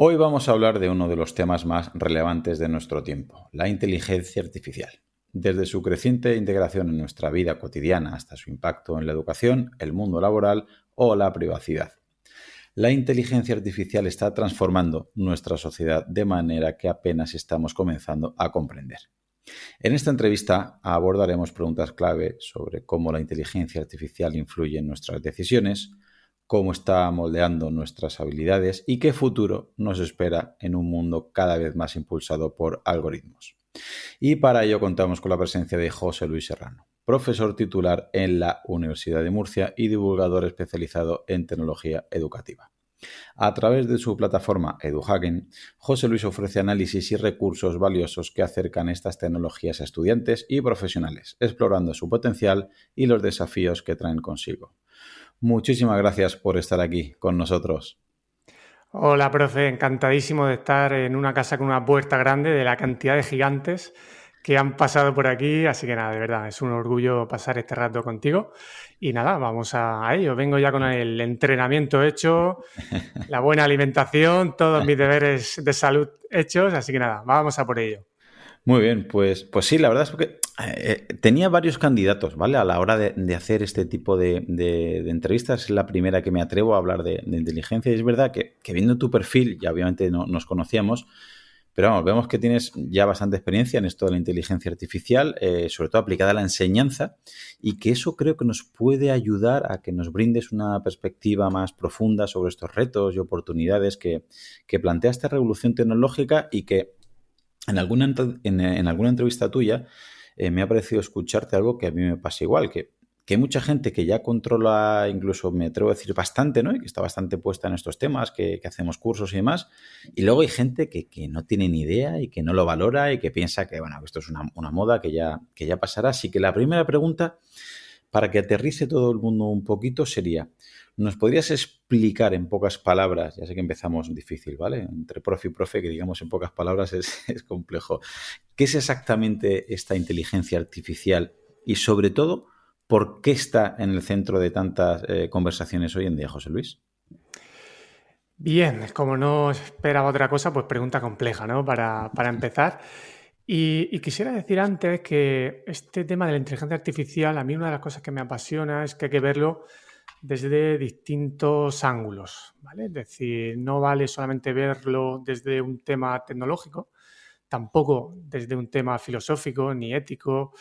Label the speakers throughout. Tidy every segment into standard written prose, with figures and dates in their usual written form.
Speaker 1: Hoy vamos a hablar de uno de los temas más relevantes de nuestro tiempo, la inteligencia artificial. Desde su creciente integración en nuestra vida cotidiana hasta su impacto en la educación, el mundo laboral o la privacidad. La inteligencia artificial está transformando nuestra sociedad de manera que apenas estamos comenzando a comprender. En esta entrevista abordaremos preguntas clave sobre cómo la inteligencia artificial influye en nuestras decisiones, cómo está moldeando nuestras habilidades y qué futuro nos espera en un mundo cada vez más impulsado por algoritmos. Y para ello contamos con la presencia de José Luis Serrano, profesor titular en la Universidad de Murcia y divulgador especializado en tecnología educativa. A través de su plataforma EduHacking, José Luis ofrece análisis y recursos valiosos que acercan estas tecnologías a estudiantes y profesionales, explorando su potencial y los desafíos que traen consigo. Muchísimas gracias por estar aquí con nosotros.
Speaker 2: Hola, profe. Encantadísimo de estar en una casa con una puerta grande de la cantidad de gigantes que han pasado por aquí. Así que nada, de verdad, es un orgullo pasar este rato contigo. Y nada, vamos a ello. Vengo ya con el entrenamiento hecho, la buena alimentación, todos mis deberes de salud hechos. Así que nada, vamos a por ello.
Speaker 1: Muy bien, pues sí, la verdad es que tenía varios candidatos, ¿vale? A la hora de hacer este tipo de entrevistas, es la primera que me atrevo a hablar de inteligencia. Y es verdad que viendo tu perfil, ya obviamente no nos conocíamos, pero vamos, vemos que tienes ya bastante experiencia en esto de la inteligencia artificial, sobre todo aplicada a la enseñanza, y que eso creo que nos puede ayudar a que nos brindes una perspectiva más profunda sobre estos retos y oportunidades que plantea esta revolución tecnológica y que en alguna entrevista tuya me ha parecido escucharte algo que a mí me pasa igual, que hay mucha gente que ya controla, incluso me atrevo a decir bastante, ¿no? Y que está bastante puesta en estos temas, que hacemos cursos y demás. Y luego hay gente que no tiene ni idea y que no lo valora y que piensa que, bueno, esto es una moda que ya pasará. Así que la primera pregunta, para que aterrice todo el mundo un poquito, sería, ¿nos podrías explicar en pocas palabras? Ya sé que empezamos difícil, ¿vale? Entre profe y profe, que digamos en pocas palabras es complejo. ¿Qué es exactamente esta inteligencia artificial? Y sobre todo, ¿por qué está en el centro de tantas conversaciones hoy en día, José Luis?
Speaker 2: Bien, como no esperaba otra cosa, pues pregunta compleja, ¿no? Para empezar. Y quisiera decir antes que este tema de la inteligencia artificial, a mí una de las cosas que me apasiona es que hay que verlo desde distintos ángulos, ¿vale? Es decir, no vale solamente verlo desde un tema tecnológico, tampoco desde un tema filosófico, ni ético,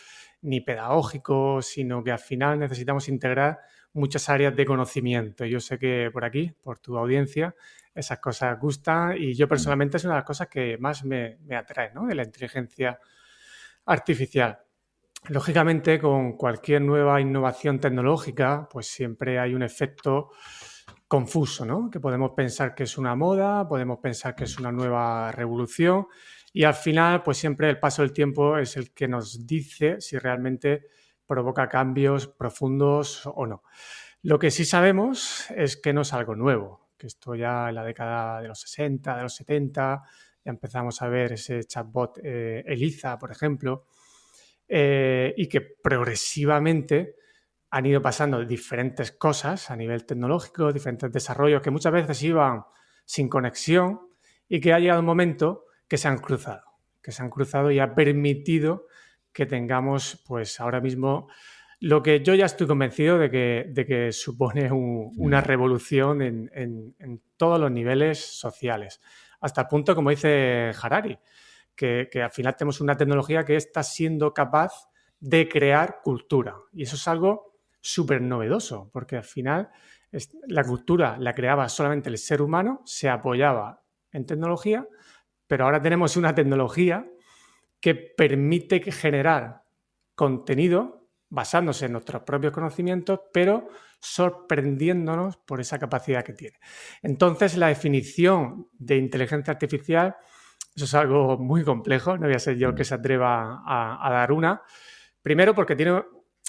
Speaker 2: ni pedagógico, sino que al final necesitamos integrar muchas áreas de conocimiento. Yo sé que por aquí, por tu audiencia, esas cosas gustan y yo personalmente es una de las cosas que más me atrae, ¿no? De la inteligencia artificial. Lógicamente, con cualquier nueva innovación tecnológica, pues siempre hay un efecto confuso, ¿no? Que podemos pensar que es una moda, podemos pensar que es una nueva revolución y al final, pues siempre el paso del tiempo es el que nos dice si realmente provoca cambios profundos o no. Lo que sí sabemos es que no es algo nuevo, que esto ya en la década de los 60, de los 70, ya empezamos a ver ese chatbot Eliza, por ejemplo, y que progresivamente han ido pasando diferentes cosas a nivel tecnológico, diferentes desarrollos que muchas veces iban sin conexión y que ha llegado un momento que se han cruzado y ha permitido que tengamos pues ahora mismo lo que yo ya estoy convencido de que supone una revolución en todos los niveles sociales. Hasta el punto, como dice Harari, que al final tenemos una tecnología que está siendo capaz de crear cultura. Y eso es algo súper novedoso, porque al final la cultura la creaba solamente el ser humano, se apoyaba en tecnología, pero ahora tenemos una tecnología que permite generar contenido basándose en nuestros propios conocimientos, pero sorprendiéndonos por esa capacidad que tiene. Entonces, la definición de inteligencia artificial, eso es algo muy complejo, no voy a ser yo el que se atreva a dar una. Primero porque tiene,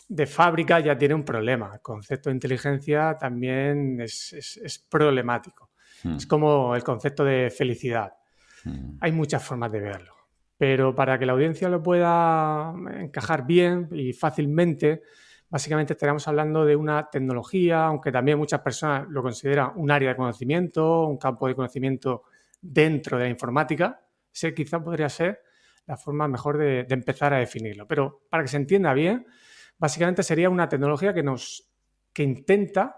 Speaker 2: de fábrica ya tiene un problema. El concepto de inteligencia también es problemático. Es como el concepto de felicidad. Hay muchas formas de verlo. Pero para que la audiencia lo pueda encajar bien y fácilmente, básicamente estaremos hablando de una tecnología, aunque también muchas personas lo consideran un área de conocimiento, un campo de conocimiento dentro de la informática, ese quizá podría ser la forma mejor de empezar a definirlo. Pero para que se entienda bien, básicamente sería una tecnología que intenta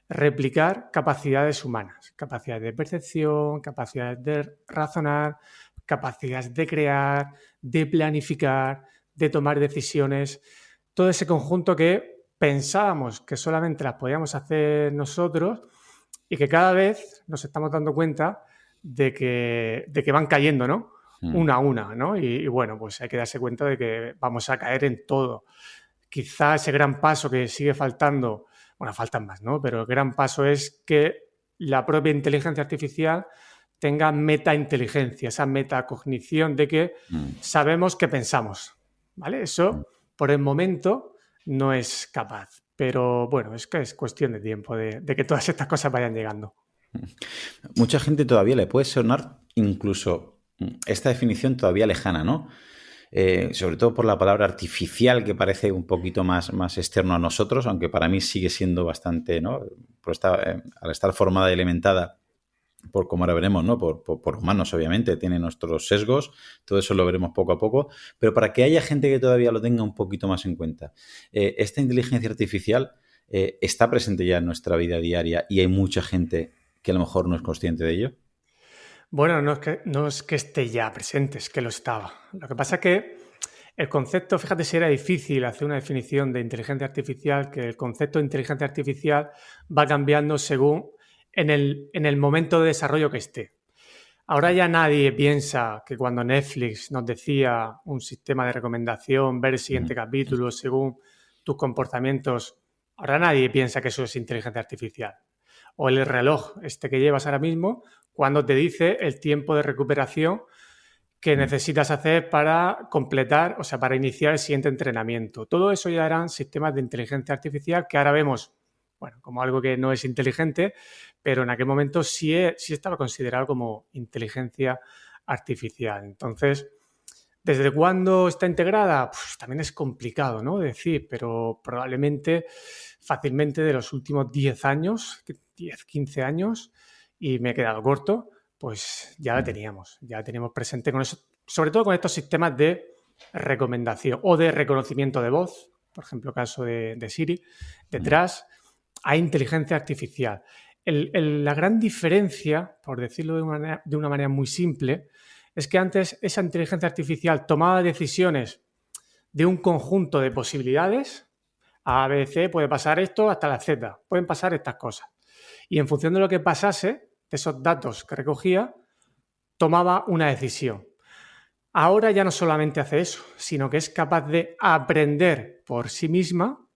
Speaker 2: replicar capacidades humanas, capacidades de percepción, capacidades de razonar, capacidades de crear, de planificar, de tomar decisiones, todo ese conjunto que pensábamos que solamente las podíamos hacer nosotros y que cada vez nos estamos dando cuenta de que van cayendo, ¿no? Una a una, ¿no? Y bueno, pues hay que darse cuenta de que vamos a caer en todo. Quizá ese gran paso que sigue faltando, bueno, faltan más, ¿no? Pero el gran paso es que la propia inteligencia artificial tenga metainteligencia, esa metacognición de que sabemos que pensamos, ¿vale? Eso, por el momento, no es capaz. Pero bueno, es que es cuestión de tiempo de que todas estas cosas vayan llegando.
Speaker 1: Mucha gente todavía le puede sonar incluso esta definición todavía lejana, ¿no? Sobre todo por la palabra artificial, que parece un poquito más externo a nosotros, aunque para mí sigue siendo bastante, ¿no? Al estar formada y elementada por, como ahora veremos, ¿no? Por humanos, obviamente, tiene nuestros sesgos, todo eso lo veremos poco a poco, pero para que haya gente que todavía lo tenga un poquito más en cuenta, esta inteligencia artificial está presente ya en nuestra vida diaria y hay mucha gente que a lo mejor no es consciente de ello.
Speaker 2: Bueno, no es que esté ya presente, es que lo estaba. Lo que pasa es que el concepto, fíjate si era difícil hacer una definición de inteligencia artificial, que el concepto de inteligencia artificial va cambiando según en el momento de desarrollo que esté. Ahora ya nadie piensa que cuando Netflix nos decía un sistema de recomendación, ver el siguiente capítulo según tus comportamientos, ahora nadie piensa que eso es inteligencia artificial. O el reloj que llevas ahora mismo, cuando te dice el tiempo de recuperación que necesitas hacer para completar, o sea, para iniciar el siguiente entrenamiento. Todo eso ya eran sistemas de inteligencia artificial que ahora vemos, bueno, como algo que no es inteligente, pero en aquel momento sí estaba considerado como inteligencia artificial. Entonces, ¿desde cuándo está integrada? Pues también es complicado, ¿no? Decir, pero probablemente fácilmente de los últimos 10 años, 10, 15 años, y me he quedado corto, pues ya la teníamos presente con eso, sobre todo con estos sistemas de recomendación o de reconocimiento de voz, por ejemplo, caso de Siri. Detrás hay inteligencia artificial. La gran diferencia, por decirlo de una manera muy simple, es que antes esa inteligencia artificial tomaba decisiones de un conjunto de posibilidades. A, B, C, puede pasar esto hasta la Z, pueden pasar estas cosas. Y en función de lo que pasase, de esos datos que recogía, tomaba una decisión. Ahora ya no solamente hace eso, sino que es capaz de aprender por sí misma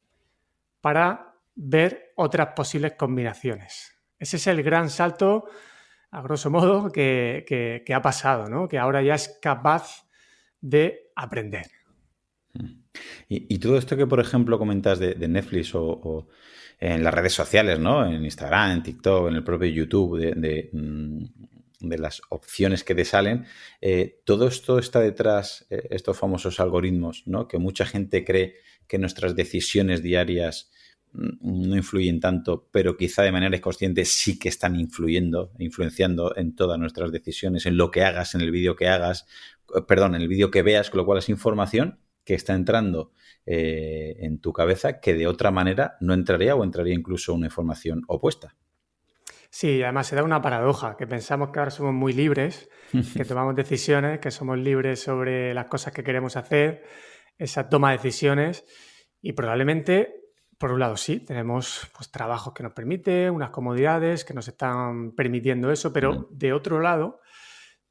Speaker 2: para ver otras posibles combinaciones. Ese es el gran salto, a grosso modo, que ha pasado, ¿no? Que ahora ya es capaz de aprender.
Speaker 1: Y todo esto que, por ejemplo, comentas de Netflix o en las redes sociales, ¿no? En Instagram, en TikTok, en el propio YouTube, de las opciones que te salen, todo esto está detrás, estos famosos algoritmos, ¿no? Que mucha gente cree que nuestras decisiones diarias no influyen tanto, pero quizá de manera inconsciente sí que están influenciando en todas nuestras decisiones, en lo que hagas, en el vídeo que hagas, en el vídeo que veas, con lo cual es información que está entrando en tu cabeza que de otra manera no entraría o entraría incluso una información opuesta.
Speaker 2: Sí, además se da una paradoja, que pensamos que ahora somos muy libres, que tomamos decisiones, que somos libres sobre las cosas que queremos hacer, esa toma de decisiones y probablemente, por un lado sí, tenemos pues trabajos que nos permiten, unas comodidades que nos están permitiendo eso, pero de otro lado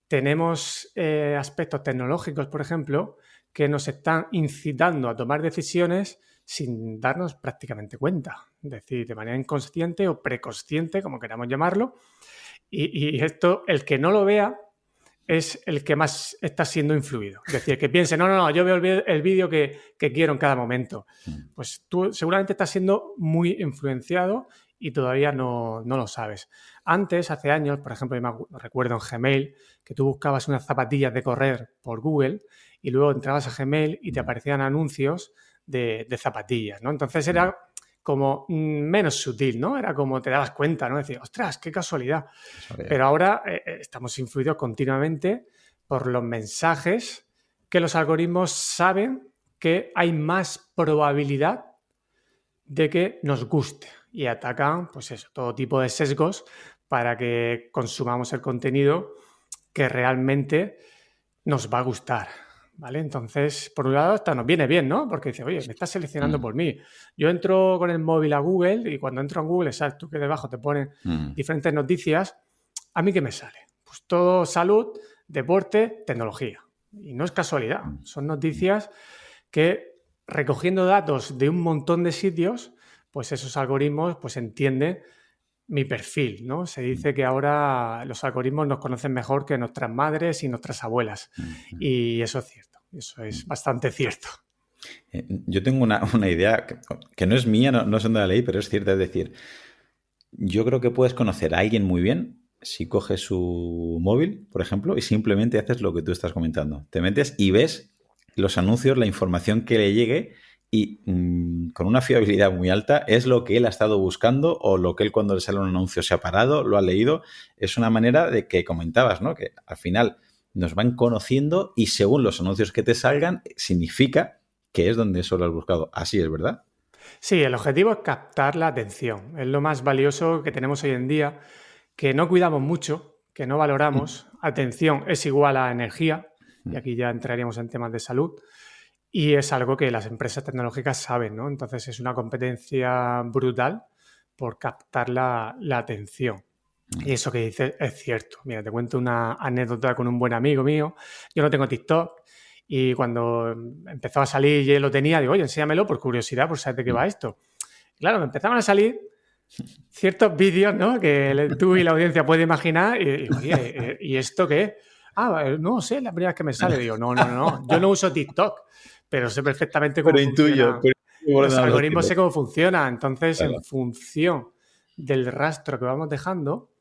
Speaker 2: tenemos aspectos tecnológicos, por ejemplo, que nos están incitando a tomar decisiones sin darnos prácticamente cuenta, es decir, de manera inconsciente o preconsciente, como queramos llamarlo, y esto, el que no lo vea, es el que más está siendo influido. Es decir, que piense, no, yo veo el vídeo que quiero en cada momento. Pues tú seguramente estás siendo muy influenciado y todavía no lo sabes. Antes, hace años, por ejemplo, yo me recuerdo en Gmail, que tú buscabas unas zapatillas de correr por Google y luego entrabas a Gmail y te aparecían anuncios de zapatillas, ¿no? Entonces era como menos sutil, ¿no? Era como te dabas cuenta, ¿no? Decir, ostras, qué casualidad.
Speaker 1: Casualidad.
Speaker 2: Pero ahora estamos influidos continuamente por los mensajes que los algoritmos saben que hay más probabilidad de que nos guste y atacan, pues eso, todo tipo de sesgos para que consumamos el contenido que realmente nos va a gustar, ¿vale? Entonces, por un lado, hasta nos viene bien, ¿no? Porque dice, oye, me estás seleccionando por mí. Yo entro con el móvil a Google y cuando entro en Google, sabes tú que debajo te ponen diferentes noticias, ¿a mí qué me sale? Pues todo salud, deporte, tecnología. Y no es casualidad, son noticias que recogiendo datos de un montón de sitios, pues esos algoritmos pues entienden mi perfil, ¿no? Se dice que ahora los algoritmos nos conocen mejor que nuestras madres y nuestras abuelas. Y eso es cierto, eso es bastante cierto.
Speaker 1: Yo tengo una idea que no es mía, no son de la ley, pero es cierta. Es decir, yo creo que puedes conocer a alguien muy bien si coges su móvil, por ejemplo, y simplemente haces lo que tú estás comentando. Te metes y ves los anuncios, la información que le llegue y con una fiabilidad muy alta es lo que él ha estado buscando o lo que él cuando le sale un anuncio se ha parado, lo ha leído. Es una manera de que comentabas, ¿no? Que al final nos van conociendo y según los anuncios que te salgan significa que es donde eso lo has buscado. Así es, ¿verdad?
Speaker 2: Sí, el objetivo es captar la atención. Es lo más valioso que tenemos hoy en día, que no cuidamos mucho, que no valoramos. Atención es igual a energía, y aquí ya entraríamos en temas de salud. Y es algo que las empresas tecnológicas saben, ¿no? Entonces es una competencia brutal por captar la atención. Y eso que dices es cierto. Mira, te cuento una anécdota con un buen amigo mío. Yo no tengo TikTok y cuando empezó a salir y él lo tenía, digo, oye, enséñamelo por curiosidad, por saber de qué va esto. Claro, me empezaban a salir ciertos vídeos, ¿no? Que tú y la audiencia puede imaginar y oye, ¿y esto qué? No sé, la primera vez que me sale. Digo, no, yo no uso TikTok, pero sé perfectamente cómo funciona. Los algoritmos sé cómo funciona. Entonces, claro, en función del rastro que vamos dejando,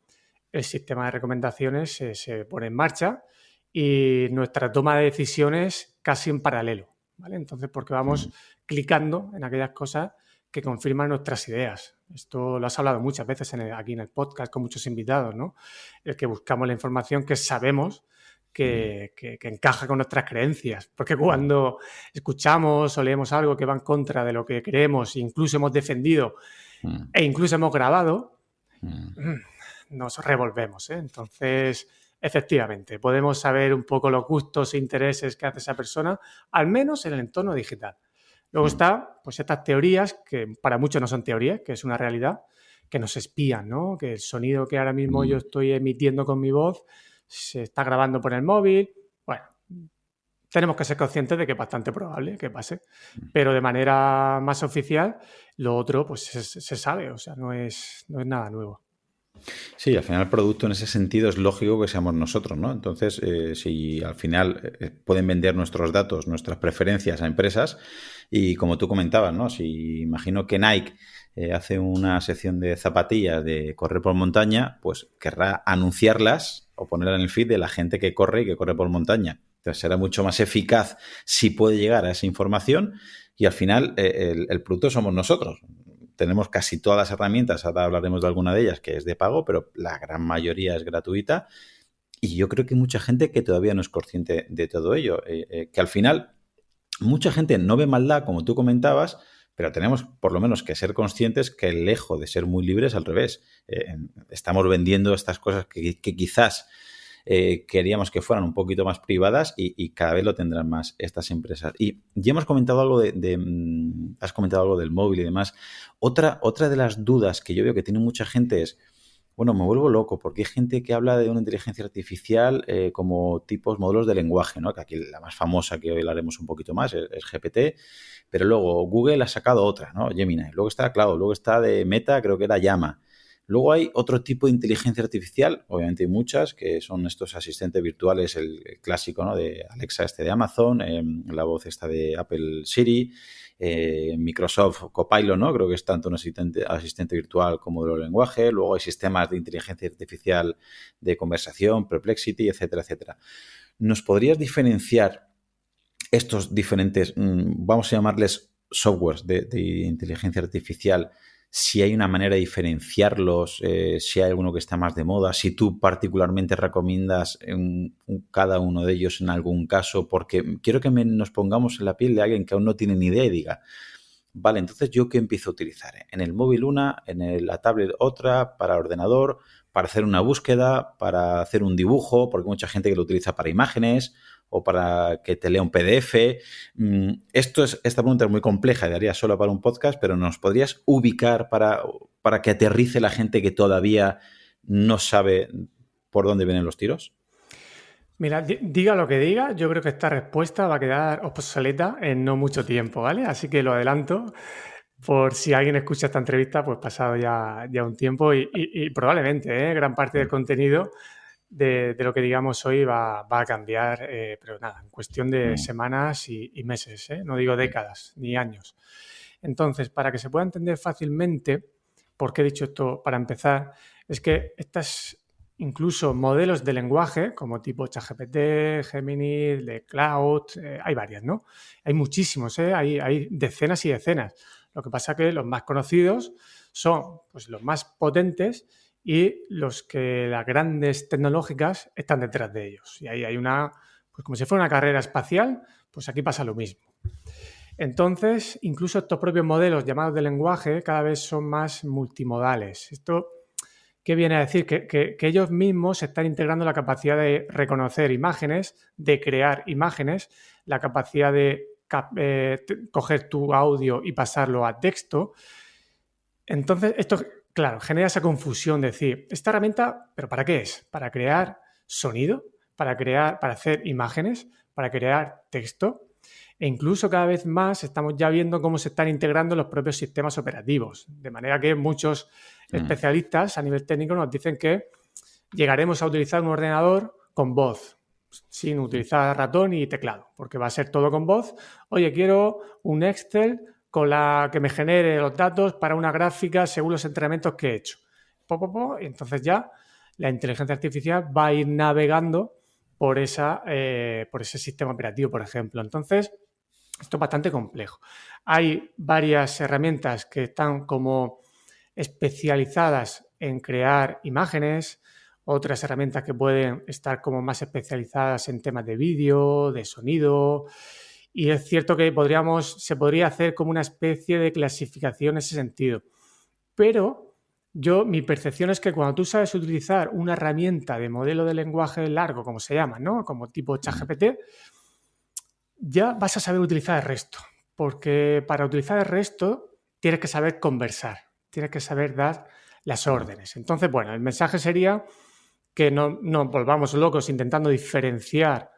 Speaker 2: el sistema de recomendaciones se pone en marcha y nuestra toma de decisiones casi en paralelo, ¿vale? Entonces, porque vamos clicando en aquellas cosas que confirman nuestras ideas. Esto lo has hablado muchas veces aquí en el podcast con muchos invitados, ¿no? El que buscamos la información que sabemos que encaja con nuestras creencias. Porque cuando escuchamos o leemos algo que va en contra de lo que creemos, incluso hemos defendido e incluso hemos grabado, nos revolvemos, ¿eh? Entonces, efectivamente, podemos saber un poco los gustos e intereses que hace esa persona, al menos en el entorno digital. Luego está, pues, estas teorías, que para muchos no son teorías, que es una realidad, que nos espían, ¿no? Que el sonido que ahora mismo yo estoy emitiendo con mi voz se está grabando por el móvil. Bueno, tenemos que ser conscientes de que es bastante probable que pase, pero de manera más oficial, lo otro, pues, se sabe, o sea, no es nada nuevo.
Speaker 1: Sí, al final el producto en ese sentido es lógico que seamos nosotros, ¿no? Entonces, si al final pueden vender nuestros datos, nuestras preferencias a empresas y como tú comentabas, ¿no? Si imagino que Nike hace una sección de zapatillas de correr por montaña, pues querrá anunciarlas o ponerla en el feed de la gente que corre y que corre por montaña. Entonces será mucho más eficaz si puede llegar a esa información y al final el producto somos nosotros. Tenemos casi todas las herramientas, ahora hablaremos de alguna de ellas que es de pago, pero la gran mayoría es gratuita y yo creo que hay mucha gente que todavía no es consciente de todo ello, que al final mucha gente no ve maldad, como tú comentabas, pero tenemos por lo menos que ser conscientes que lejos de ser muy libres, al revés, estamos vendiendo estas cosas que quizás queríamos que fueran un poquito más privadas y cada vez lo tendrán más estas empresas. Y ya hemos comentado algo has comentado algo del móvil y demás. Otra de las dudas que yo veo que tiene mucha gente es, bueno, me vuelvo loco porque hay gente que habla de una inteligencia artificial como tipos modelos de lenguaje, ¿no? Que aquí la más famosa, que hoy la haremos un poquito más, es GPT, pero luego Google ha sacado otra, ¿no? Gemini. Luego está Cloud, luego está de Meta, creo que era Llama. Luego hay otro tipo de inteligencia artificial, obviamente hay muchas, que son estos asistentes virtuales, el clásico, ¿no? De Alexa de Amazon, la voz esta de Apple Siri, Microsoft Copilot, ¿no? Creo que es tanto un asistente virtual como de lenguaje. Luego hay sistemas de inteligencia artificial de conversación, Perplexity, etcétera, etcétera. ¿Nos podrías diferenciar estos diferentes, vamos a llamarles softwares de inteligencia artificial, si hay una manera de diferenciarlos, si hay alguno que está más de moda, si tú particularmente recomiendas cada uno de ellos en algún caso, porque quiero que nos pongamos en la piel de alguien que aún no tiene ni idea y diga, vale, entonces yo qué empiezo a utilizar. En el móvil una, en la tablet otra, para ordenador, para hacer una búsqueda, para hacer un dibujo, porque hay mucha gente que lo utiliza para imágenes o para que te lea un PDF. Esta pregunta es muy compleja y daría solo para un podcast, pero ¿nos podrías ubicar para que aterrice la gente que todavía no sabe por dónde vienen los tiros?
Speaker 2: Mira, diga lo que diga, yo creo que esta respuesta va a quedar obsoleta en no mucho tiempo, ¿vale? Así que lo adelanto por si alguien escucha esta entrevista, pues pasado ya un tiempo y probablemente gran parte del contenido de lo que digamos hoy va a cambiar, pero nada, en cuestión de semanas y meses, no digo décadas ni años. Entonces, para que se pueda entender fácilmente, ¿por qué he dicho esto para empezar? Es que estas incluso modelos de lenguaje, como tipo ChatGPT, Gemini, de Cloud, hay varias, ¿no? Hay muchísimos, hay decenas y decenas. Lo que pasa es que los más conocidos son pues, los más potentes y los que las grandes tecnológicas están detrás de ellos. Y ahí hay una, pues como si fuera una carrera espacial, pues aquí pasa lo mismo. Entonces, incluso estos propios modelos llamados de lenguaje cada vez son más multimodales. ¿Esto qué viene a decir? Que ellos mismos están integrando la capacidad de reconocer imágenes, de crear imágenes, la capacidad de coger tu audio y pasarlo a texto. Entonces, esto, claro, genera esa confusión de decir, esta herramienta, ¿pero para qué es? ¿Para crear sonido? ¿Para hacer imágenes? ¿Para crear texto? E incluso cada vez más estamos ya viendo cómo se están integrando los propios sistemas operativos. De manera que muchos especialistas a nivel técnico nos dicen que llegaremos a utilizar un ordenador con voz, sin utilizar ratón y teclado, porque va a ser todo con voz. Oye, quiero un Excel con la que me genere los datos para una gráfica según los entrenamientos que he hecho. Y entonces ya la inteligencia artificial va a ir navegando por ese sistema operativo, por ejemplo. Entonces, esto es bastante complejo. Hay varias herramientas que están como especializadas en crear imágenes, otras herramientas que pueden estar como más especializadas en temas de vídeo, de sonido. Y es cierto que se podría hacer como una especie de clasificación en ese sentido. Pero mi percepción es que cuando tú sabes utilizar una herramienta de modelo de lenguaje largo, como se llama, ¿no? Como tipo ChatGPT, ya vas a saber utilizar el resto. Porque para utilizar el resto tienes que saber conversar, tienes que saber dar las órdenes. Entonces, bueno, el mensaje sería que no volvamos locos intentando diferenciar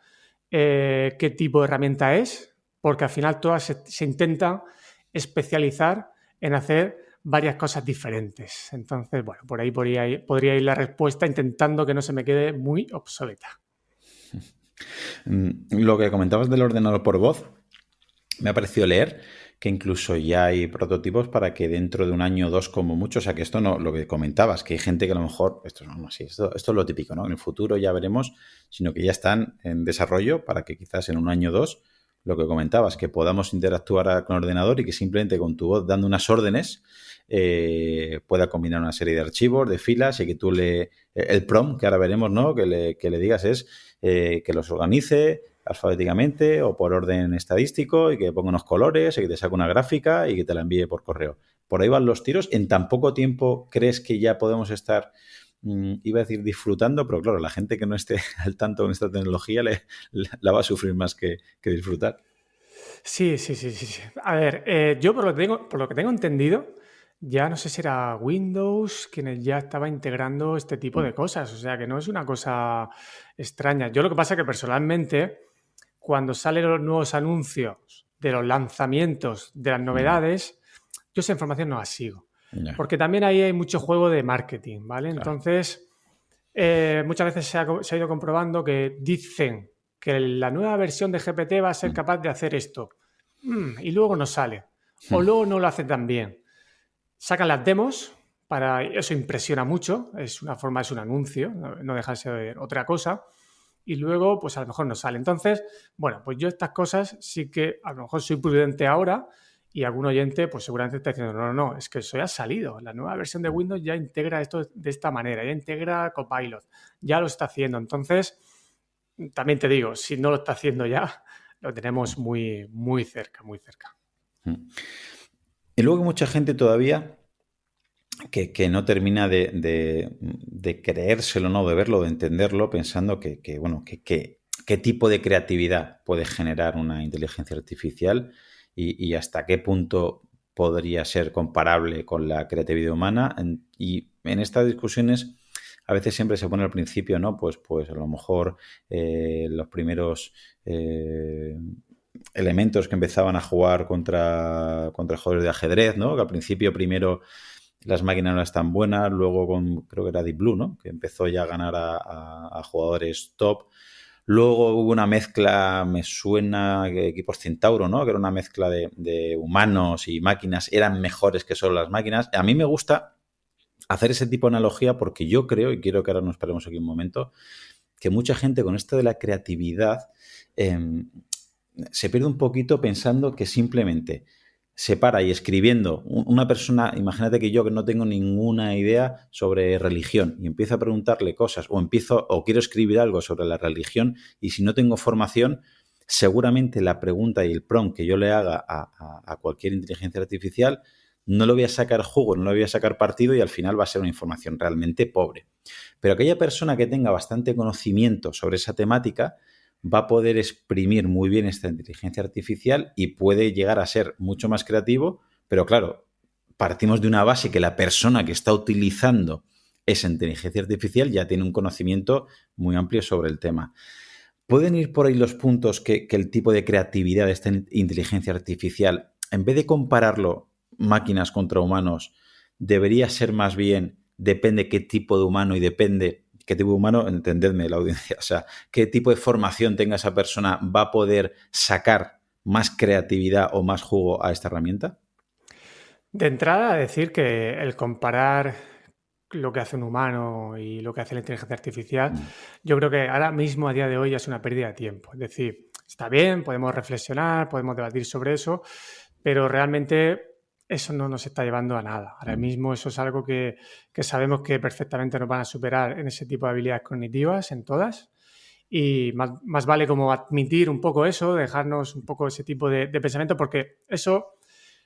Speaker 2: qué tipo de herramienta es, porque al final todas se intentan especializar en hacer varias cosas diferentes. Entonces, bueno, por ahí podría ir la respuesta, intentando que no se me quede muy obsoleta.
Speaker 1: Lo que comentabas del ordenador por voz, me ha parecido leer que incluso ya hay prototipos para que dentro de un año o dos como mucho, o sea que esto no, lo que comentabas, que hay gente que a lo mejor, esto es lo típico, ¿no? En el futuro ya veremos, sino que ya están en desarrollo para que quizás en un año o dos, lo que comentabas, que podamos interactuar con el ordenador y que simplemente con tu voz dando unas órdenes pueda combinar una serie de archivos, de filas y que tú el prompt que ahora veremos, ¿no? Que le digas es que los organice alfabéticamente o por orden estadístico y que ponga unos colores y que te saque una gráfica y que te la envíe por correo. Por ahí van los tiros. ¿En tan poco tiempo crees que ya podemos estar, iba a decir disfrutando, pero claro, la gente que no esté al tanto con esta tecnología la va a sufrir más que disfrutar?
Speaker 2: Sí. A ver, yo por lo que tengo entendido, ya no sé si era Windows quienes ya estaba integrando este tipo de cosas. O sea, que no es una cosa extraña. Yo lo que pasa es que personalmente, cuando salen los nuevos anuncios de los lanzamientos de las novedades, yo esa información no la sigo. Yeah. Porque también ahí hay mucho juego de marketing, ¿vale? Claro. Entonces, muchas veces se ha ido comprobando que dicen que la nueva versión de GPT va a ser capaz de hacer esto. Y luego no sale. O luego no lo hace tan bien. Sacan las demos, eso impresiona mucho, es un anuncio, no deja de ser otra cosa. Y luego, pues a lo mejor no sale. Entonces, bueno, pues yo estas cosas sí que a lo mejor soy prudente ahora Y algún oyente, pues seguramente está diciendo, no, es que eso ya ha salido. La nueva versión de Windows ya integra esto de esta manera, ya integra Copilot, ya lo está haciendo. Entonces, también te digo, si no lo está haciendo ya, lo tenemos muy, muy cerca, muy cerca.
Speaker 1: Y luego hay mucha gente todavía que no termina de creérselo, ¿no? De verlo, de entenderlo, pensando qué tipo de creatividad puede generar una inteligencia artificial y hasta qué punto podría ser comparable con la creatividad humana. Y en estas discusiones a veces siempre se pone al principio, ¿no? Pues a lo mejor los primeros elementos que empezaban a jugar contra jugadores de ajedrez, ¿no? Que al principio primero las máquinas no eran tan buenas, luego creo que era Deep Blue, ¿no? Que empezó ya a ganar a jugadores top. Luego hubo una mezcla, me suena, equipos Centauro, ¿no? Que era una mezcla de humanos y máquinas, eran mejores que solo las máquinas. A mí me gusta hacer ese tipo de analogía porque yo creo, y quiero que ahora nos paremos aquí un momento, que mucha gente con esto de la creatividad se pierde un poquito pensando que simplemente se para y escribiendo una persona, imagínate que yo que no tengo ninguna idea sobre religión y empiezo a preguntarle cosas o quiero escribir algo sobre la religión y si no tengo formación, seguramente la pregunta y el prompt que yo le haga a cualquier inteligencia artificial no lo voy a sacar jugo, no lo voy a sacar partido y al final va a ser una información realmente pobre. Pero aquella persona que tenga bastante conocimiento sobre esa temática va a poder exprimir muy bien esta inteligencia artificial y puede llegar a ser mucho más creativo, pero claro, partimos de una base que la persona que está utilizando esa inteligencia artificial ya tiene un conocimiento muy amplio sobre el tema. ¿Pueden ir por ahí los puntos que el tipo de creatividad de esta inteligencia artificial, en vez de compararlo máquinas contra humanos, debería ser más bien depende qué tipo de humano y depende qué tipo de humano, entendedme la audiencia, o sea, qué tipo de formación tenga esa persona va a poder sacar más creatividad o más jugo a esta herramienta?
Speaker 2: De entrada, decir que el comparar lo que hace un humano y lo que hace la inteligencia artificial, yo creo que ahora mismo, a día de hoy, ya es una pérdida de tiempo. Es decir, está bien, podemos reflexionar, podemos debatir sobre eso, pero realmente eso no nos está llevando a nada. Ahora mismo eso es algo que sabemos que perfectamente nos van a superar en ese tipo de habilidades cognitivas, en todas. Y más vale como admitir un poco eso, dejarnos un poco ese tipo de pensamiento, porque eso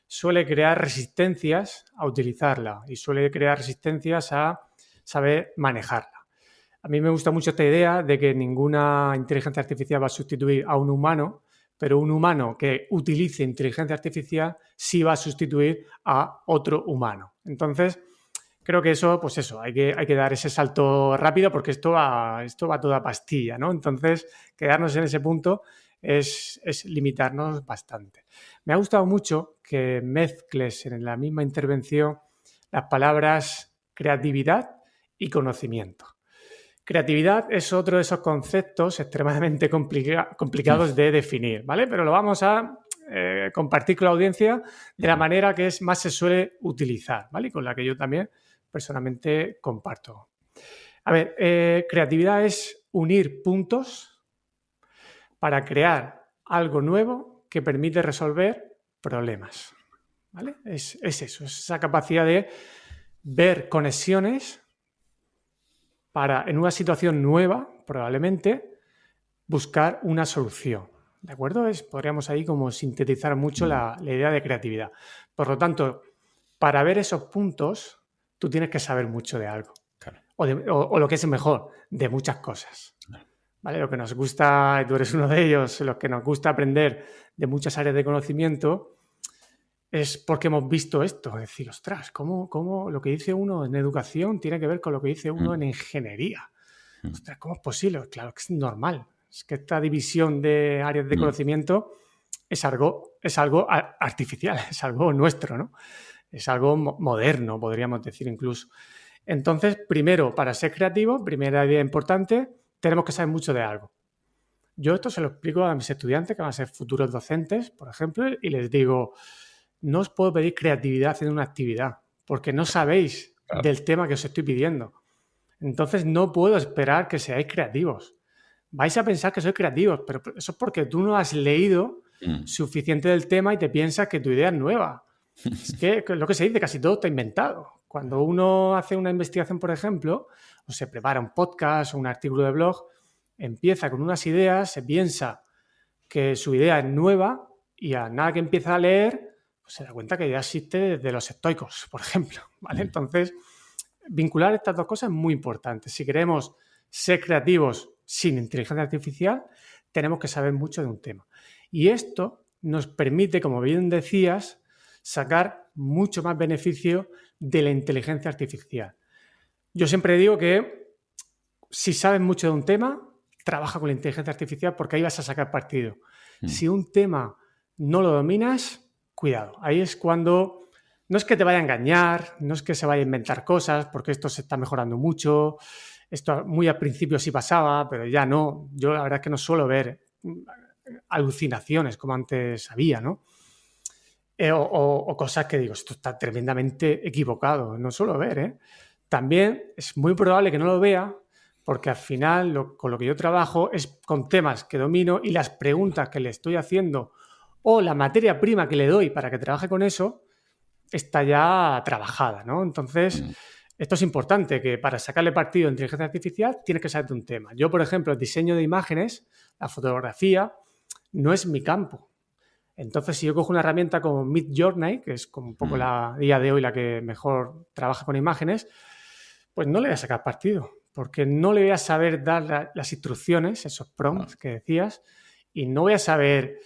Speaker 2: suele crear resistencias a utilizarla y suele crear resistencias a saber manejarla. A mí me gusta mucho esta idea de que ninguna inteligencia artificial va a sustituir a un humano, pero un humano que utilice inteligencia artificial sí va a sustituir a otro humano. Entonces, creo que eso, pues eso, hay que dar ese salto rápido porque esto va a toda pastilla, ¿no? Entonces, quedarnos en ese punto es limitarnos bastante. Me ha gustado mucho que mezcles en la misma intervención las palabras creatividad y conocimiento. Creatividad es otro de esos conceptos extremadamente complicados de definir, ¿vale? Pero lo vamos a compartir con la audiencia de la manera que más se suele utilizar, ¿vale? Y con la que yo también personalmente comparto. A ver, creatividad es unir puntos para crear algo nuevo que permite resolver problemas, ¿vale? Es eso, es esa capacidad de ver conexiones para, en una situación nueva, probablemente, buscar una solución. ¿De acuerdo? Podríamos ahí como sintetizar mucho la idea de creatividad. Por lo tanto, para ver esos puntos, tú tienes que saber mucho de algo. Claro. O lo que es mejor, de muchas cosas. ¿Vale? Lo que nos gusta, y tú eres uno de ellos, los que nos gusta aprender de muchas áreas de conocimiento, es porque hemos visto esto. Es decir, ostras, ¿cómo lo que dice uno en educación tiene que ver con lo que dice uno en ingeniería? Ostras, ¿cómo es posible? Claro que es normal. Es que esta división de áreas de conocimiento es algo artificial, es algo nuestro, ¿no? Es algo moderno, podríamos decir incluso. Entonces, primero, para ser creativo, primera idea importante, tenemos que saber mucho de algo. Yo esto se lo explico a mis estudiantes que van a ser futuros docentes, por ejemplo, y les digo, no os puedo pedir creatividad haciendo una actividad, porque no sabéis del tema que os estoy pidiendo. Entonces, no puedo esperar que seáis creativos. Vais a pensar que sois creativos, pero eso es porque tú no has leído suficiente del tema y te piensas que tu idea es nueva. Es que lo que se dice, casi todo está inventado. Cuando uno hace una investigación, por ejemplo, o se prepara un podcast o un artículo de blog, empieza con unas ideas, se piensa que su idea es nueva y a nada que empieza a leer, pues se da cuenta que ya existe desde los estoicos, por ejemplo, ¿vale? Entonces, vincular estas dos cosas es muy importante. Si queremos ser creativos sin inteligencia artificial, tenemos que saber mucho de un tema. Y esto nos permite, como bien decías, sacar mucho más beneficio de la inteligencia artificial. Yo siempre digo que si sabes mucho de un tema, trabaja con la inteligencia artificial porque ahí vas a sacar partido. Si un tema no lo dominas, cuidado. Ahí es cuando no es que te vaya a engañar, no es que se vaya a inventar cosas, porque esto se está mejorando mucho. Esto muy al principio sí pasaba, pero ya no. Yo la verdad es que no suelo ver alucinaciones como antes había, ¿no? O cosas que digo, esto está tremendamente equivocado. No suelo ver, ¿eh? También es muy probable que no lo vea porque al final con lo que yo trabajo es con temas que domino y las preguntas que le estoy haciendo o la materia prima que le doy para que trabaje con eso está ya trabajada, ¿no? Entonces, esto es importante, que para sacarle partido a inteligencia artificial tienes que saber de un tema. Yo, por ejemplo, el diseño de imágenes, la fotografía, no es mi campo. Entonces, si yo cojo una herramienta como Midjourney, que es como un poco la día de hoy la que mejor trabaja con imágenes, pues no le voy a sacar partido, porque no le voy a saber dar las instrucciones, esos prompts que decías, y no voy a saber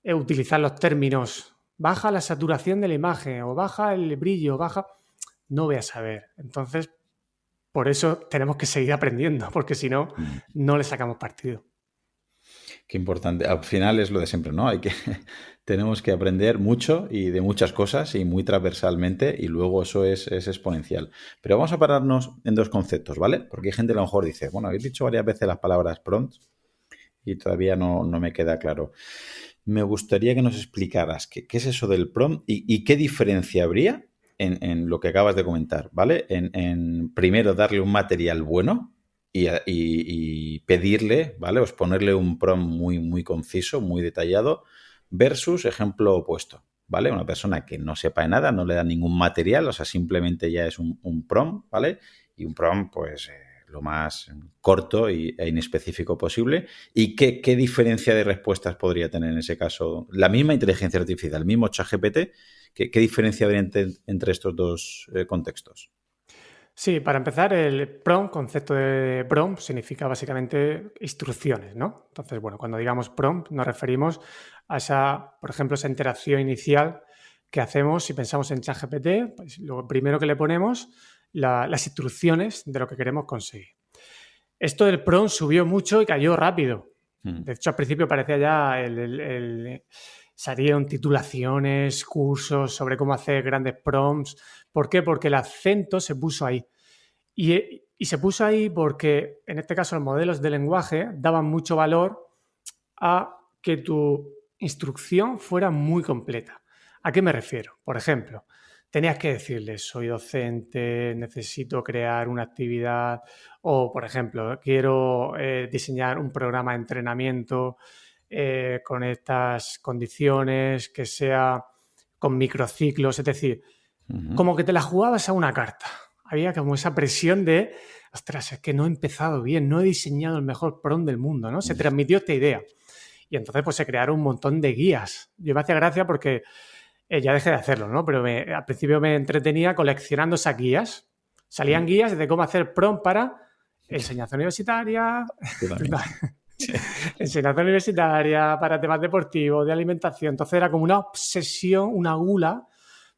Speaker 2: utilizar los términos, baja la saturación de la imagen o baja el brillo, no voy a saber. Entonces, por eso tenemos que seguir aprendiendo, porque si no, no le sacamos partido.
Speaker 1: Qué importante. Al final es lo de siempre, ¿no? Tenemos que aprender mucho y de muchas cosas y muy transversalmente y luego eso es exponencial. Pero vamos a pararnos en dos conceptos, ¿vale? Porque hay gente a lo mejor dice, bueno, habéis dicho varias veces las palabras prompts y todavía no me queda claro. Me gustaría que nos explicaras qué es eso del prompt y qué diferencia habría en lo que acabas de comentar, ¿vale? En primero darle un material bueno y pedirle, ¿vale? O ponerle un prompt muy, muy conciso, muy detallado, versus ejemplo opuesto, ¿vale? Una persona que no sepa de nada, no le da ningún material, o sea, simplemente ya es un prompt, ¿vale? Y un prompt, pues, lo más corto e inespecífico posible. ¿Y qué diferencia de respuestas podría tener en ese caso? La misma inteligencia artificial, el mismo ChatGPT, ¿qué diferencia habría entre estos dos contextos?
Speaker 2: Sí, para empezar, el prompt, concepto de prompt, significa básicamente instrucciones, ¿no? Entonces, bueno, cuando digamos prompt nos referimos a esa, por ejemplo, esa interacción inicial que hacemos si pensamos en ChatGPT, pues lo primero que le ponemos, las instrucciones de lo que queremos conseguir. Esto del prompt subió mucho y cayó rápido. De hecho, al principio parecía ya salieron titulaciones, cursos sobre cómo hacer grandes prompts. ¿Por qué? Porque el acento se puso ahí. Y se puso ahí porque, en este caso, los modelos de lenguaje daban mucho valor a que tu instrucción fuera muy completa. ¿A qué me refiero? Por ejemplo, tenías que decirles, soy docente, necesito crear una actividad o, por ejemplo, quiero diseñar un programa de entrenamiento con estas condiciones, que sea con microciclos, es decir, como que te la jugabas a una carta. Había como esa presión de, ostras, es que no he empezado bien, no he diseñado el mejor prompt del mundo, ¿no? Se transmitió esta idea. Y entonces pues se crearon un montón de guías. Yo me hacía gracia porque ya dejé de hacerlo, ¿no? Pero al principio me entretenía coleccionando esas guías. Salían guías de cómo hacer prompt para enseñanza universitaria, enseñanza universitaria, para temas deportivos, de alimentación. Entonces era como una obsesión, una gula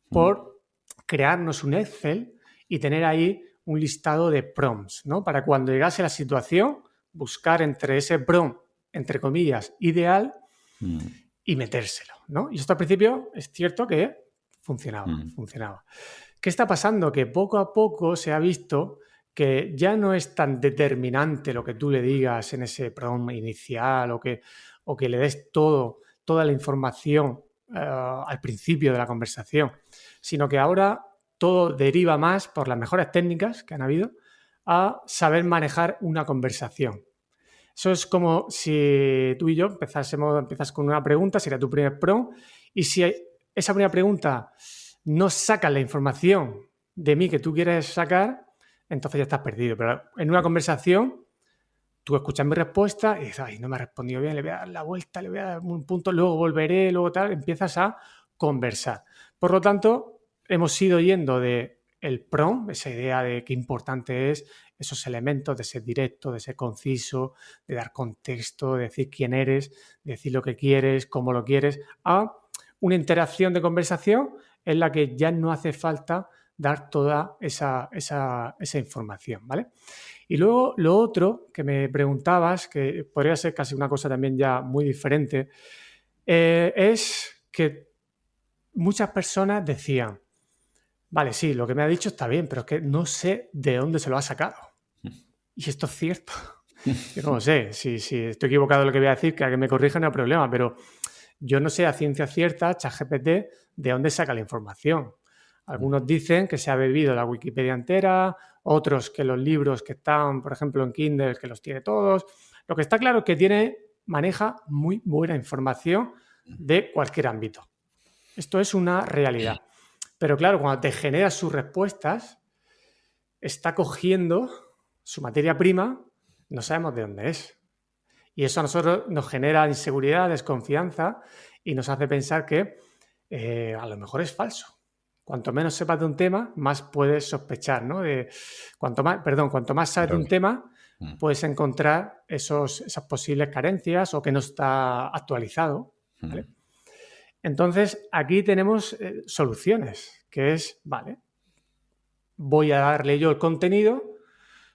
Speaker 2: por crearnos un Excel y tener ahí un listado de prompts, ¿no? Para cuando llegase la situación, buscar entre ese prompt, entre comillas, ideal y metérselo, ¿no? Y esto al principio es cierto que funcionaba. ¿Qué está pasando? Que poco a poco se ha visto que ya no es tan determinante lo que tú le digas en ese prompt inicial o que le des toda la información al principio de la conversación, sino que ahora todo deriva más, por las mejores técnicas que han habido, a saber manejar una conversación. Eso es como si tú y yo empiezas con una pregunta, sería tu primer prompt, y si esa primera pregunta no saca la información de mí que tú quieres sacar, entonces ya estás perdido. Pero en una conversación, tú escuchas mi respuesta y dices, ay, no me ha respondido bien, le voy a dar la vuelta, le voy a dar un punto, luego volveré, luego tal, empiezas a conversar. Por lo tanto, hemos ido yendo de el prompt, esa idea de qué importante es esos elementos de ser directo, de ser conciso, de dar contexto, de decir quién eres, de decir lo que quieres, cómo lo quieres, a una interacción de conversación en la que ya no hace falta dar toda esa información, ¿vale? Y luego lo otro que me preguntabas, que podría ser casi una cosa también ya muy diferente, es que muchas personas decían, vale, sí, lo que me ha dicho está bien, pero es que no sé de dónde se lo ha sacado. Y esto es cierto. Yo no sé, si estoy equivocado en lo que voy a decir, que alguien me corrija, no hay problema, pero yo no sé a ciencia cierta, ChatGPT, de dónde saca la información. Algunos dicen que se ha bebido la Wikipedia entera, otros que los libros que están, por ejemplo, en Kindle, que los tiene todos. Lo que está claro es que maneja muy buena información de cualquier ámbito. Esto es una realidad. Pero claro, cuando te genera sus respuestas, está cogiendo su materia prima, no sabemos de dónde es. Y eso a nosotros nos genera inseguridad, desconfianza y nos hace pensar que a lo mejor es falso. Cuanto menos sepas de un tema, más puedes sospechar, ¿no? Cuanto más sabes de un tema, puedes encontrar esas posibles carencias o que no está actualizado, ¿vale? Entonces, aquí tenemos soluciones, que es, vale, voy a darle yo el contenido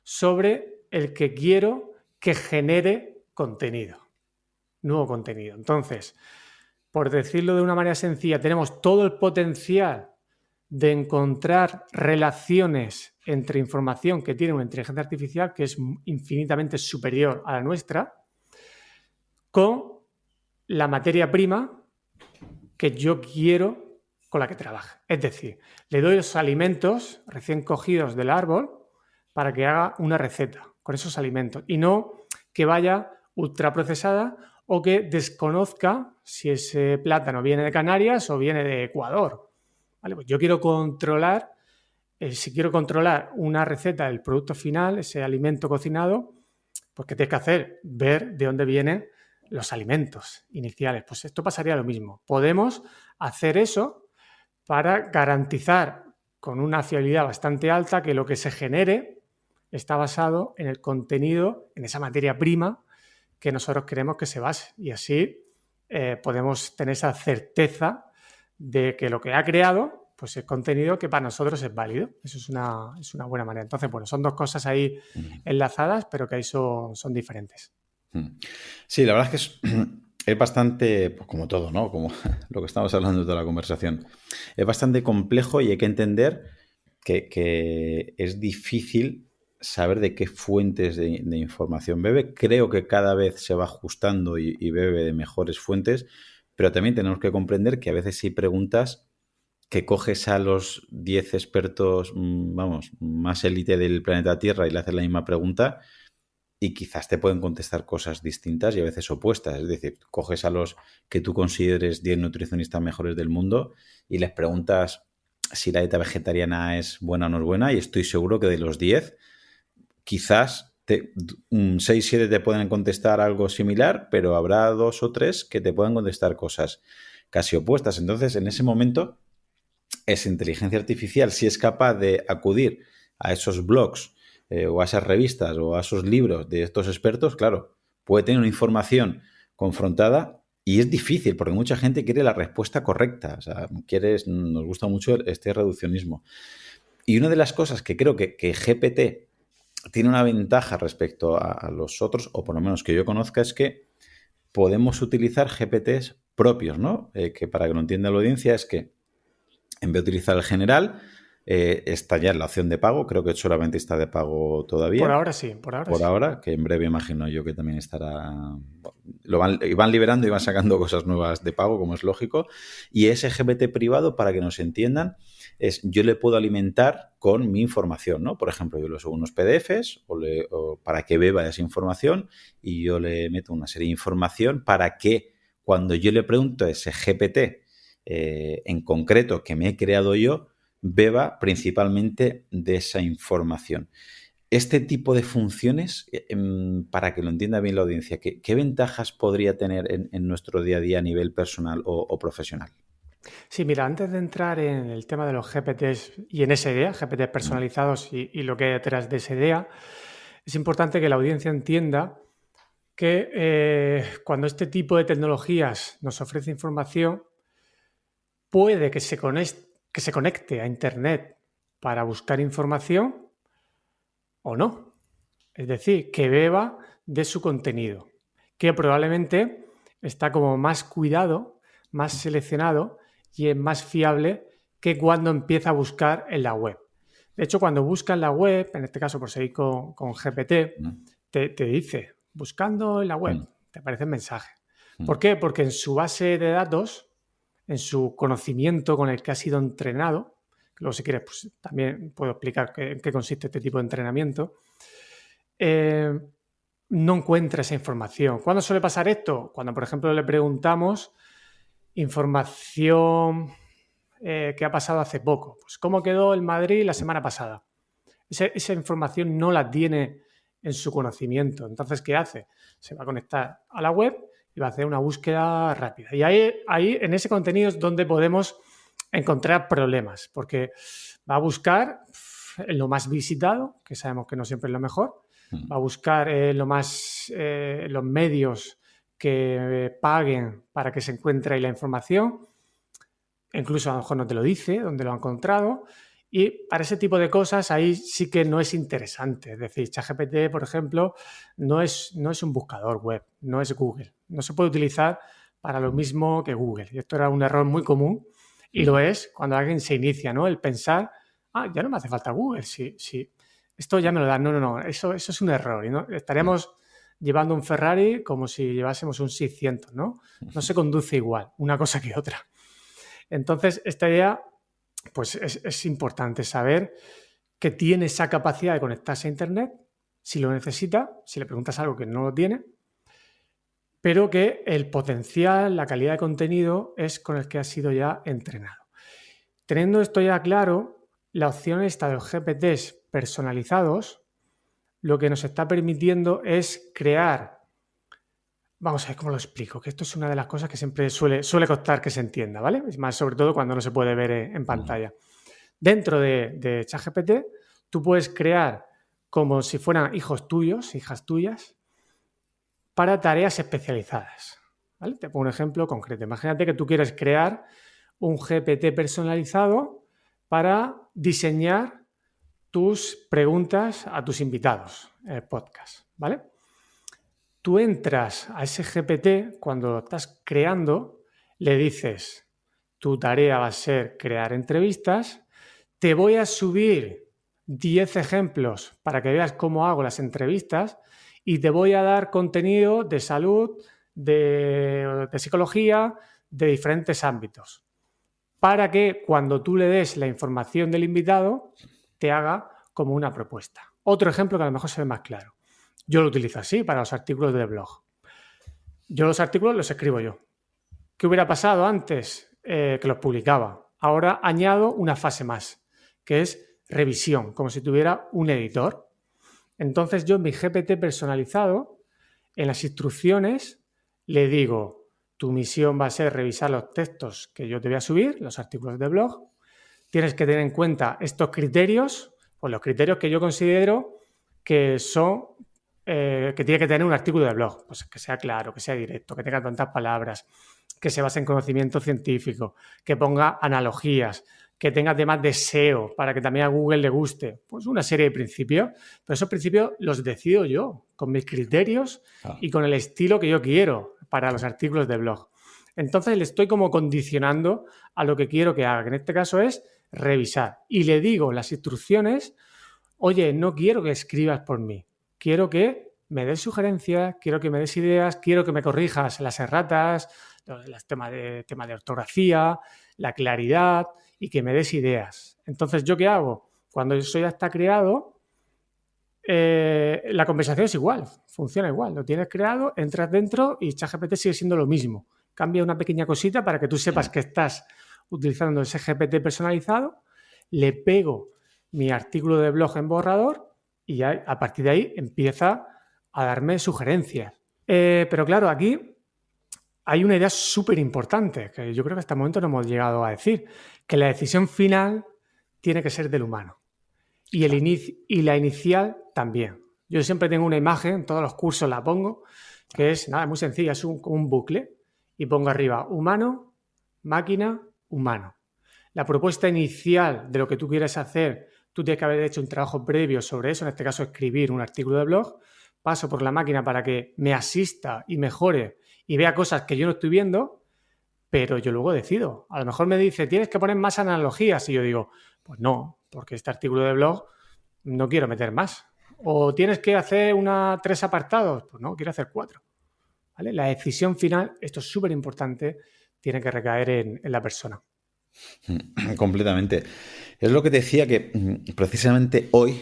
Speaker 2: sobre el que quiero que genere contenido, nuevo contenido. Entonces, por decirlo de una manera sencilla, tenemos todo el potencial de encontrar relaciones entre información que tiene una inteligencia artificial que es infinitamente superior a la nuestra, con la materia prima que yo quiero con la que trabaje. Es decir, le doy los alimentos recién cogidos del árbol para que haga una receta con esos alimentos y no que vaya ultraprocesada o que desconozca si ese plátano viene de Canarias o viene de Ecuador. ¿Vale? Pues yo quiero controlar, si quiero controlar una receta del producto final, ese alimento cocinado, pues ¿qué tienes que hacer? Ver de dónde vienen los alimentos iniciales. Pues esto pasaría lo mismo. Podemos hacer eso para garantizar con una fiabilidad bastante alta que lo que se genere está basado en el contenido, en esa materia prima que nosotros queremos que se base. Y así podemos tener esa certeza de que lo que ha creado pues es contenido que para nosotros es válido. Eso es una buena manera. Entonces, bueno, son dos cosas ahí enlazadas, pero que ahí son diferentes.
Speaker 1: Sí, la verdad es que es bastante, pues como todo, ¿no? Como lo que estamos hablando de toda la conversación. Es bastante complejo y hay que entender que es difícil saber de qué fuentes de información bebe. Creo que cada vez se va ajustando y bebe de mejores fuentes, pero también tenemos que comprender que a veces hay preguntas que coges a los 10 expertos, vamos, más élite del planeta Tierra y le haces la misma pregunta y quizás te pueden contestar cosas distintas y a veces opuestas. Es decir, coges a los que tú consideres 10 nutricionistas mejores del mundo y les preguntas si la dieta vegetariana es buena o no es buena y estoy seguro que de los 10, quizás 6, 7 te pueden contestar algo similar, pero habrá 2 o 3 que te puedan contestar cosas casi opuestas. Entonces, en ese momento, esa inteligencia artificial, si es capaz de acudir a esos blogs o a esas revistas o a esos libros de estos expertos, claro, puede tener una información confrontada y es difícil porque mucha gente quiere la respuesta correcta. O sea, nos gusta mucho este reduccionismo. Y una de las cosas que creo que GPT tiene una ventaja respecto a los otros, o por lo menos que yo conozca, es que podemos utilizar GPTs propios, ¿no? Que para que lo entienda la audiencia es que en vez de utilizar el general, Está ya en la opción de pago, creo que solamente está de pago
Speaker 2: Por
Speaker 1: todavía.
Speaker 2: ahora sí, por ahora
Speaker 1: Por
Speaker 2: sí.
Speaker 1: ahora, que en breve imagino yo que también estará. Van liberando y van sacando cosas nuevas de pago, como es lógico. Y ese GPT privado, para que nos entiendan, yo le puedo alimentar con mi información, ¿no? Por ejemplo, yo le subo unos PDFs o para que beba esa información y yo le meto una serie de información para que cuando yo le pregunto a ese GPT en concreto que me he creado yo, beba principalmente de esa información. Este tipo de funciones, para que lo entienda bien la audiencia, ¿qué ventajas podría tener en nuestro día a día a nivel personal o profesional?
Speaker 2: Sí, mira, antes de entrar en el tema de los GPTs y en esa idea, GPTs
Speaker 1: Mm,
Speaker 2: personalizados y lo que hay detrás de esa idea, es importante que la audiencia entienda que cuando este tipo de tecnologías nos ofrece información, puede que se conecte a Internet para buscar información o no. Es decir, que beba de su contenido, que probablemente está como más cuidado, más seleccionado y es más fiable que cuando empieza a buscar en la web. De hecho, cuando busca en la web, en este caso por seguir con GPT,
Speaker 1: mm,
Speaker 2: te dice, buscando en la web,
Speaker 1: mm,
Speaker 2: te aparece el mensaje.
Speaker 1: mm,
Speaker 2: ¿Por qué? Porque en su base de datos, en su conocimiento con el que ha sido entrenado, que luego si quieres pues, también puedo explicar en qué consiste este tipo de entrenamiento, eh, no encuentra esa información. ¿Cuándo suele pasar esto? Cuando, por ejemplo, le preguntamos información que ha pasado hace poco. Pues cómo quedó el Madrid la semana pasada. Esa información no la tiene en su conocimiento. Entonces, ¿qué hace? Se va a conectar a la web y va a hacer una búsqueda rápida. Y ahí en ese contenido es donde podemos encontrar problemas, porque va a buscar en lo más visitado, que sabemos que no siempre es lo mejor,
Speaker 1: mm.
Speaker 2: va a buscar los medios que paguen para que se encuentre ahí la información, incluso a lo mejor no te lo dice, dónde lo ha encontrado, y para ese tipo de cosas ahí sí que no es interesante. Es decir, ChatGPT, por ejemplo, no es un buscador web, no es Google. No se puede utilizar para lo mismo que Google. Y esto era un error muy común y lo es cuando alguien se inicia, ¿no? El pensar, ya no me hace falta Google, sí, esto ya me lo da. No, eso es un error. Y no, estaríamos llevando un Ferrari como si llevásemos un 600, ¿no? No se conduce igual una cosa que otra. Entonces, esta idea, pues es importante saber que tiene esa capacidad de conectarse a Internet, si lo necesita, si le preguntas algo que no lo tiene, pero que el potencial, la calidad de contenido es con el que ha sido ya entrenado. Teniendo esto ya claro, la opción esta de los GPTs personalizados, lo que nos está permitiendo es crear. Vamos a ver cómo lo explico, que esto es una de las cosas que siempre suele costar que se entienda, ¿vale? Es más, sobre todo cuando no se puede ver en pantalla. Dentro de ChatGPT, tú puedes crear como si fueran hijos tuyos, hijas tuyas, para tareas especializadas, ¿vale? Te pongo un ejemplo concreto. Imagínate que tú quieres crear un GPT personalizado para diseñar tus preguntas a tus invitados en el podcast, ¿vale? Tú entras a ese GPT cuando lo estás creando, le dices, tu tarea va a ser crear entrevistas, te voy a subir 10 ejemplos para que veas cómo hago las entrevistas y te voy a dar contenido de salud, de psicología, de diferentes ámbitos, para que cuando tú le des la información del invitado, te haga como una propuesta. Otro ejemplo que a lo mejor se ve más claro. Yo lo utilizo así para los artículos de blog. Yo los artículos los escribo yo. ¿Qué hubiera pasado antes? Que los publicaba. Ahora añado una fase más, que es revisión, como si tuviera un editor. Entonces yo en mi GPT personalizado, en las instrucciones, le digo, tu misión va a ser revisar los textos que yo te voy a subir, los artículos de blog. Tienes que tener en cuenta estos criterios, pues los criterios que yo considero que son que tiene que tener un artículo de blog, pues que sea claro, que sea directo, que tenga tantas palabras, que se base en conocimiento científico, que ponga analogías, que tenga temas de SEO para que también a Google le guste. Pues una serie de principios, pero esos principios los decido yo, con mis criterios y con el estilo que yo quiero para los artículos de blog. Entonces le estoy como condicionando a lo que quiero que haga, que en este caso es revisar. Y le digo las instrucciones, oye, no quiero que escribas por mí, quiero que me des sugerencias, quiero que me des ideas, quiero que me corrijas las erratas, los temas de ortografía, la claridad y que me des ideas. Entonces, ¿yo qué hago? Cuando eso ya está creado, la conversación es igual, funciona igual. Lo tienes creado, entras dentro y ChatGPT sigue siendo lo mismo. Cambia una pequeña cosita para que tú sepas que estás utilizando ese GPT personalizado, le pego mi artículo de blog en borrador y ya a partir de ahí empieza a darme sugerencias. Pero claro, aquí hay una idea súper importante que yo creo que hasta el momento no hemos llegado a decir, que la decisión final tiene que ser del humano y la inicial también. Yo siempre tengo una imagen, en todos los cursos la pongo, que es nada, muy sencilla, es un bucle y pongo arriba humano, máquina, humano. La propuesta inicial de lo que tú quieres hacer, tú tienes que haber hecho un trabajo previo sobre eso, en este caso escribir un artículo de blog, paso por la máquina para que me asista y mejore y vea cosas que yo no estoy viendo, pero yo luego decido. A lo mejor me dice, tienes que poner más analogías y yo digo, pues no, porque este artículo de blog no quiero meter más. O tienes que hacer 3 apartados, pues no, quiero hacer 4. ¿Vale? La decisión final, esto es súper importante, tiene que recaer en la persona.
Speaker 1: Completamente. Es lo que te decía que precisamente hoy,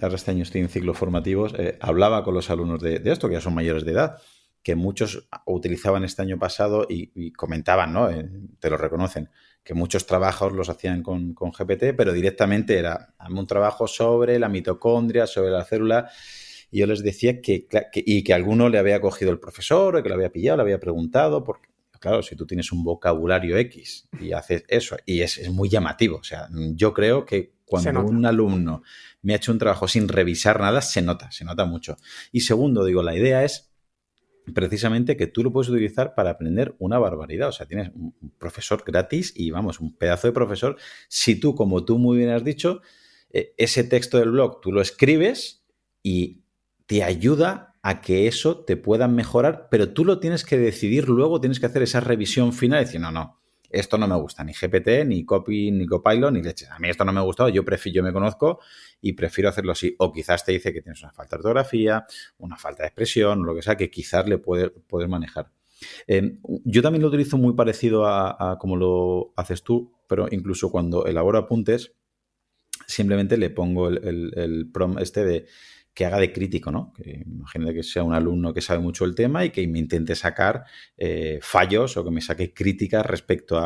Speaker 1: ahora este año estoy en ciclos formativos, hablaba con los alumnos de esto, que ya son mayores de edad, que muchos utilizaban este año pasado y comentaban, ¿no? Te lo reconocen, que muchos trabajos los hacían con GPT, pero directamente era un trabajo sobre la mitocondria, sobre la célula, y yo les decía que alguno le había cogido el profesor, o que lo había pillado, le había preguntado, porque claro, si tú tienes un vocabulario X y haces eso, y es muy llamativo. O sea, yo creo que cuando un alumno me ha hecho un trabajo sin revisar nada, se nota mucho. Y segundo, digo, la idea es precisamente que tú lo puedes utilizar para aprender una barbaridad. O sea, tienes un profesor gratis y, vamos, un pedazo de profesor. Si tú, como tú muy bien has dicho, ese texto del blog tú lo escribes y te ayuda a que eso te pueda mejorar, pero tú lo tienes que decidir luego, tienes que hacer esa revisión final y decir, no, esto no me gusta, ni GPT, ni Copy, ni Copilot, ni leche. A mí esto no me ha gustado, yo me conozco y prefiero hacerlo así. O quizás te dice que tienes una falta de ortografía, una falta de expresión, o lo que sea, que quizás le puedes manejar. Yo también lo utilizo muy parecido a como lo haces tú, pero incluso cuando elaboro apuntes, simplemente le pongo el prompt de que haga de crítico, ¿no? Que imagínate que sea un alumno que sabe mucho el tema y que me intente sacar fallos o que me saque críticas respecto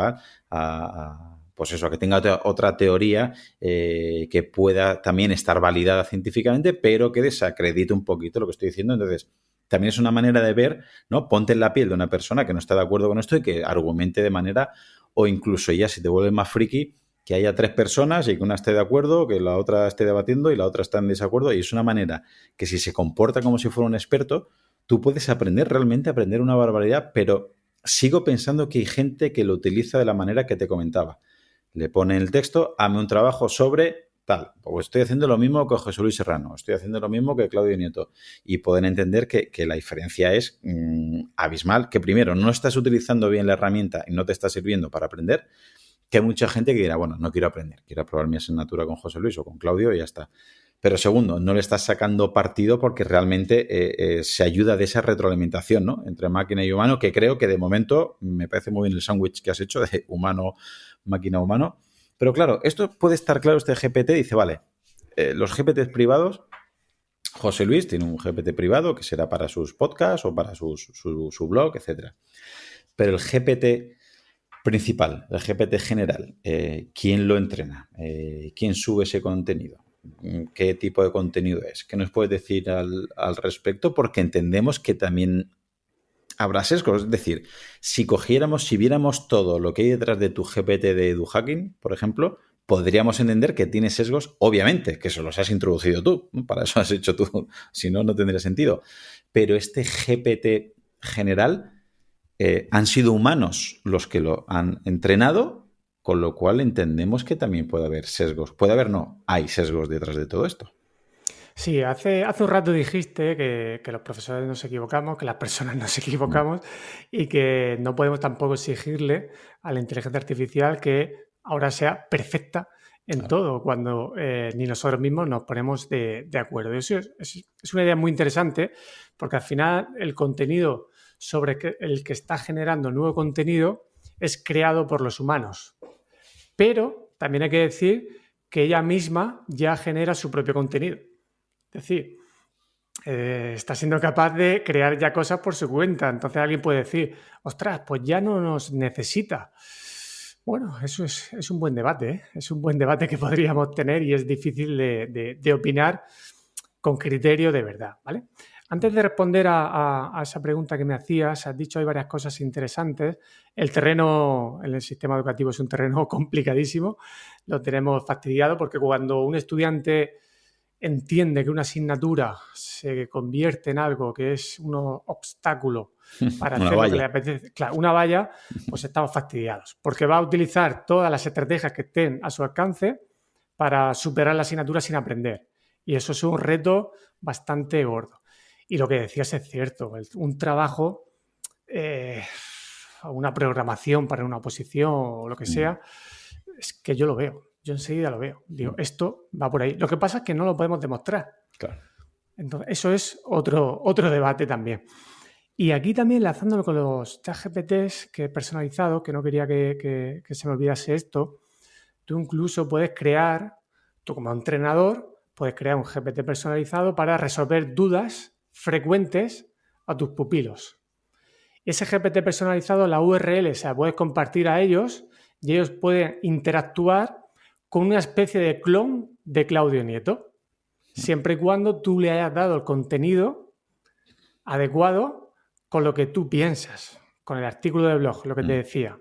Speaker 1: pues eso, a que tenga otra teoría que pueda también estar validada científicamente, pero que desacredite un poquito lo que estoy diciendo. Entonces, también es una manera de ver, ¿no? Ponte en la piel de una persona que no está de acuerdo con esto y que argumente de manera, o incluso ya si te vuelves más friki, que haya 3 personas y que una esté de acuerdo, que la otra esté debatiendo y la otra está en desacuerdo. Y es una manera que si se comporta como si fuera un experto, tú puedes realmente aprender una barbaridad, pero sigo pensando que hay gente que lo utiliza de la manera que te comentaba. Le pone el texto, hazme un trabajo sobre tal. Pues estoy haciendo lo mismo que José Luis Serrano, estoy haciendo lo mismo que Claudio Nieto. Y pueden entender que la diferencia es abismal, que primero no estás utilizando bien la herramienta y no te está sirviendo para aprender, que hay mucha gente que dirá, bueno, no quiero aprender, quiero aprobar mi asignatura con José Luis o con Claudio y ya está. Pero segundo, no le estás sacando partido porque realmente se ayuda de esa retroalimentación, ¿no? Entre máquina y humano, que creo que de momento me parece muy bien el sándwich que has hecho de humano, máquina, humano. Pero claro, esto puede estar claro, este GPT dice, vale, los GPTs privados, José Luis tiene un GPT privado que será para sus podcasts o para su blog, etcétera. Pero el GPT principal, el GPT general, ¿quién lo entrena? ¿Quién sube ese contenido? ¿Qué tipo de contenido es? ¿Qué nos puedes decir al respecto? Porque entendemos que también habrá sesgos. Es decir, si viéramos todo lo que hay detrás de tu GPT de EduHacking, por ejemplo, podríamos entender que tiene sesgos, obviamente, que eso los has introducido tú, ¿no? Para eso has hecho tú, si no, no tendría sentido. Pero este GPT general han sido humanos los que lo han entrenado, con lo cual entendemos que también puede haber sesgos. Puede haber, no, hay sesgos detrás de todo esto.
Speaker 2: Sí, hace un rato dijiste que los profesores nos equivocamos, que las personas nos equivocamos y que no podemos tampoco exigirle a la inteligencia artificial que ahora sea perfecta en todo, cuando ni nosotros mismos nos ponemos de acuerdo. Y eso es una idea muy interesante, porque al final el contenido sobre el que está generando nuevo contenido es creado por los humanos. Pero también hay que decir que ella misma ya genera su propio contenido. Es decir, está siendo capaz de crear ya cosas por su cuenta. Entonces alguien puede decir, ostras, pues ya no nos necesita. Bueno, eso es un buen debate, ¿eh? Es un buen debate que podríamos tener y es difícil de opinar con criterio de verdad, ¿vale? Antes de responder a esa pregunta que me hacías, has dicho hay varias cosas interesantes. El terreno en el sistema educativo es un terreno complicadísimo, lo tenemos fastidiado porque cuando un estudiante entiende que una asignatura se convierte en algo que es un obstáculo para hacer lo que le apetece, claro, una valla, pues estamos fastidiados, porque va a utilizar todas las estrategias que estén a su alcance para superar la asignatura sin aprender. Y eso es un reto bastante gordo. Y lo que decías es cierto, un trabajo, una programación para una oposición o lo que sea, es que yo lo veo. Yo enseguida lo veo. Digo, esto va por ahí. Lo que pasa es que no lo podemos demostrar.
Speaker 1: Claro.
Speaker 2: Entonces, eso es otro debate también. Y aquí también, enlazándolo con los ChatGPTs que he personalizado, que no quería que se me olvidase esto, tú incluso puedes crear, tú como entrenador, puedes crear un GPT personalizado para resolver dudas frecuentes a tus pupilos. Ese GPT personalizado, la URL se la puedes compartir a ellos y ellos pueden interactuar con una especie de clon de Claudio Nieto, siempre y cuando tú le hayas dado el contenido adecuado con lo que tú piensas, con el artículo de blog, lo que te decía.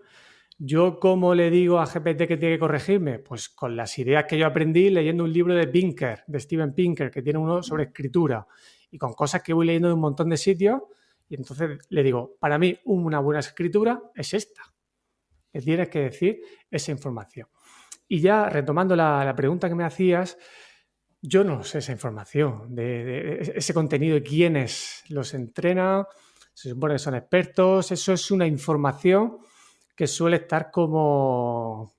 Speaker 2: ¿Yo cómo le digo a GPT que tiene que corregirme? Pues con las ideas que yo aprendí leyendo un libro de Pinker, de Steven Pinker, que tiene uno sobre escritura, y con cosas que voy leyendo de un montón de sitios, y entonces le digo, para mí una buena escritura es esta. Le tienes que decir esa información. Y ya retomando la pregunta que me hacías, yo no sé esa información, de ese contenido y quiénes los entrenan, se supone que son expertos, eso es una información que suele estar como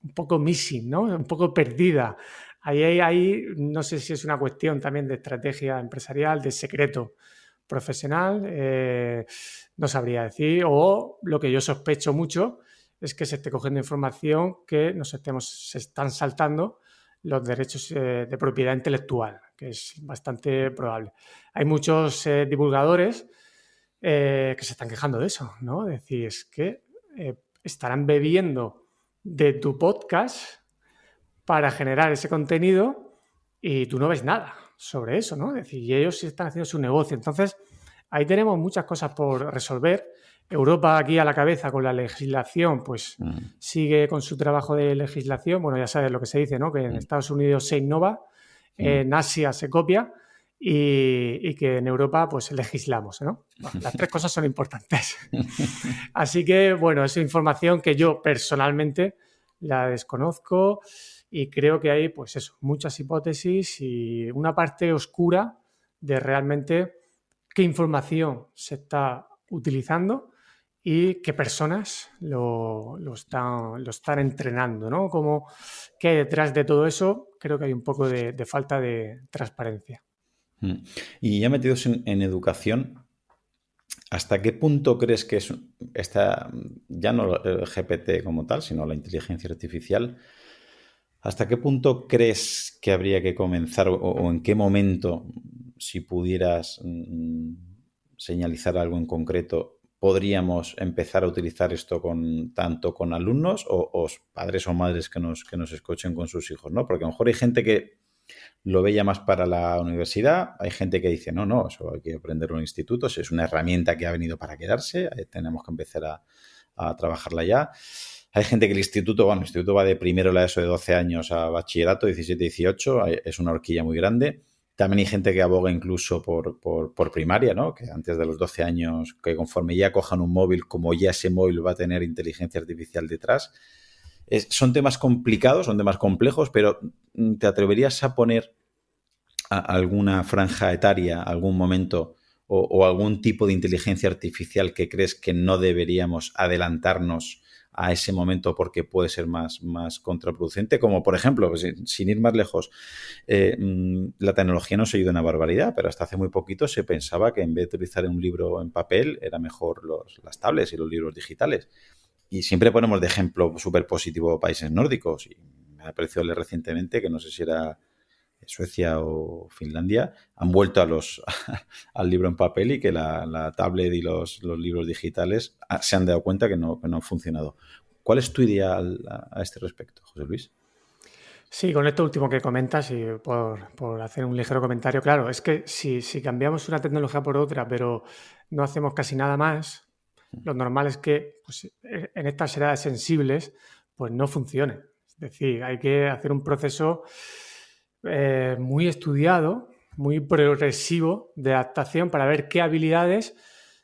Speaker 2: un poco missing, ¿no? Un poco perdida. Ahí no sé si es una cuestión también de estrategia empresarial, de secreto profesional, no sabría decir, o lo que yo sospecho mucho es que se esté cogiendo información que se están saltando los derechos de propiedad intelectual, que es bastante probable. Hay muchos divulgadores que se están quejando de eso, ¿no? Es decir, es que estarán bebiendo de tu podcast para generar ese contenido y tú no ves nada sobre eso, ¿no? Es decir, y ellos sí están haciendo su negocio. Entonces, ahí tenemos muchas cosas por resolver. Europa aquí a la cabeza con la legislación, pues sigue con su trabajo de legislación. Bueno, ya sabes lo que se dice, ¿no? Que en Estados Unidos se innova, en Asia se copia y que en Europa pues legislamos, ¿no? Bueno, las tres cosas son importantes. Así que, bueno, es información que yo personalmente la desconozco y creo que hay, pues eso, muchas hipótesis y una parte oscura de realmente qué información se está utilizando y qué personas lo están entrenando, ¿no? Como que hay detrás de todo eso, creo que hay un poco de falta de transparencia.
Speaker 1: Y ya metidos en educación, ¿hasta qué punto crees que ya no el GPT como tal, sino la inteligencia artificial, hasta qué punto crees que habría que comenzar o en qué momento, si pudieras señalizar algo en concreto, podríamos empezar a utilizar esto tanto con alumnos o padres o madres que nos escuchen con sus hijos, ¿no? Porque a lo mejor hay gente que lo ve ya más para la universidad, hay gente que dice, no, eso hay que aprenderlo en institutos, es una herramienta que ha venido para quedarse, tenemos que empezar a trabajarla ya. Hay gente que el instituto va de primero la ESO de 12 años a bachillerato, 17, 18, es una horquilla muy grande. También hay gente que aboga incluso por primaria, ¿no? Que antes de los 12 años, que conforme ya cojan un móvil, como ya ese móvil va a tener inteligencia artificial detrás. Son temas complicados, son temas complejos, pero ¿te atreverías a poner alguna franja etaria, algún momento o algún tipo de inteligencia artificial que crees que no deberíamos adelantarnos a ese momento porque puede ser más contraproducente, como por ejemplo, pues, sin ir más lejos, la tecnología nos ayuda una barbaridad, pero hasta hace muy poquito se pensaba que en vez de utilizar un libro en papel era mejor las tablets y los libros digitales. Y siempre ponemos de ejemplo súper positivo países nórdicos. Y me ha parecido leer recientemente que no sé si era Suecia o Finlandia, han vuelto al libro en papel y que la tablet y los libros digitales se han dado cuenta que no han funcionado. ¿Cuál es tu idea a este respecto, José Luis?
Speaker 2: Sí, con esto último que comentas y por hacer un ligero comentario, claro, es que si cambiamos una tecnología por otra, pero no hacemos casi nada más, lo normal es que pues, en estas edades sensibles pues no funcione. Es decir, hay que hacer un proceso muy estudiado, muy progresivo de adaptación para ver qué habilidades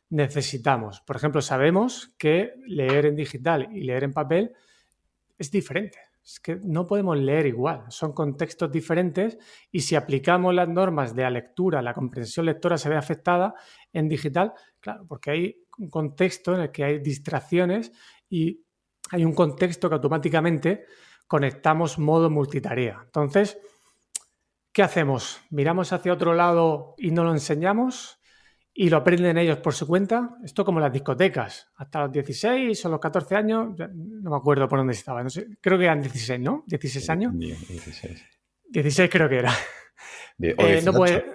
Speaker 2: necesitamos. Por ejemplo, sabemos que leer en digital y leer en papel es diferente. Es que no podemos leer igual, son contextos diferentes y si aplicamos las normas de la lectura, la comprensión lectora se ve afectada en digital, claro, porque hay un contexto en el que hay distracciones y hay un contexto que automáticamente conectamos modo multitarea. Entonces, ¿qué hacemos? ¿Miramos hacia otro lado y no lo enseñamos? ¿Y lo aprenden ellos por su cuenta? Esto como las discotecas. Hasta los 16 o los 14 años, no me acuerdo por dónde estaba. No sé, creo que eran 16, ¿no? 16 años.
Speaker 1: 16.
Speaker 2: 16 creo que era.
Speaker 1: O 18.
Speaker 2: No puede,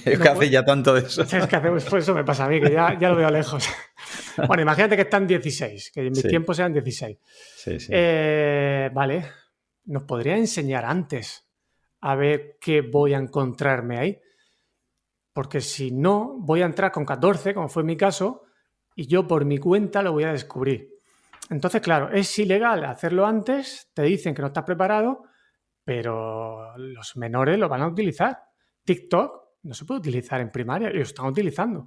Speaker 1: es que hace ya tanto de eso.
Speaker 2: Es que hacemos, pues eso me pasa a mí, que ya lo veo lejos. Bueno, imagínate que están 16, que en mis tiempos eran 16.
Speaker 1: Sí, sí.
Speaker 2: Vale, ¿nos podría enseñar antes a ver qué voy a encontrarme ahí? Porque si no, voy a entrar con 14, como fue mi caso, y yo por mi cuenta lo voy a descubrir. Entonces, claro, es ilegal hacerlo antes, te dicen que no estás preparado, pero los menores lo van a utilizar. TikTok no se puede utilizar en primaria y lo están utilizando.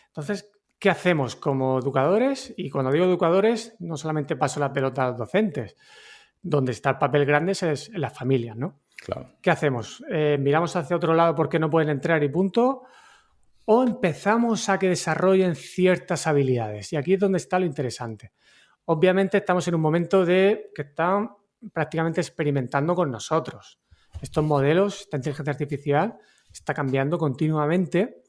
Speaker 2: Entonces, ¿qué hacemos como educadores? Y cuando digo educadores, no solamente paso la pelota a los docentes, donde está el papel grande es en las familias, ¿no?
Speaker 1: Claro.
Speaker 2: ¿Qué hacemos? ¿Miramos hacia otro lado porque no pueden entrar y punto? ¿O empezamos a que desarrollen ciertas habilidades? Y aquí es donde está lo interesante. Obviamente estamos en un momento de que están prácticamente experimentando con nosotros. Estos modelos, esta inteligencia artificial, está cambiando continuamente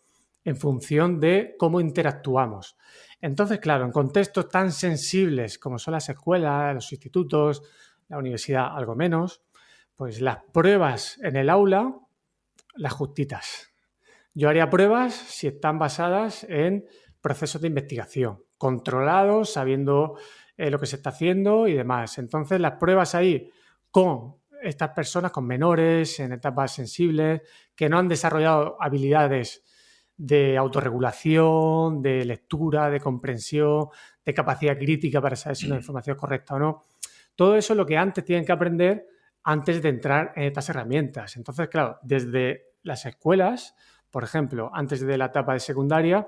Speaker 2: en función de cómo interactuamos. Entonces, claro, en contextos tan sensibles como son las escuelas, los institutos, la universidad, algo menos, pues las pruebas en el aula, las justitas. Yo haría pruebas si están basadas en procesos de investigación, controlados, sabiendo lo que se está haciendo y demás. Entonces, las pruebas ahí con estas personas, con menores, en etapas sensibles, que no han desarrollado habilidades de autorregulación, de lectura, de comprensión, de capacidad crítica para saber si una información es correcta o no. Todo eso es lo que antes tienen que aprender antes de entrar en estas herramientas. Entonces, claro, desde las escuelas, por ejemplo, antes de la etapa de secundaria,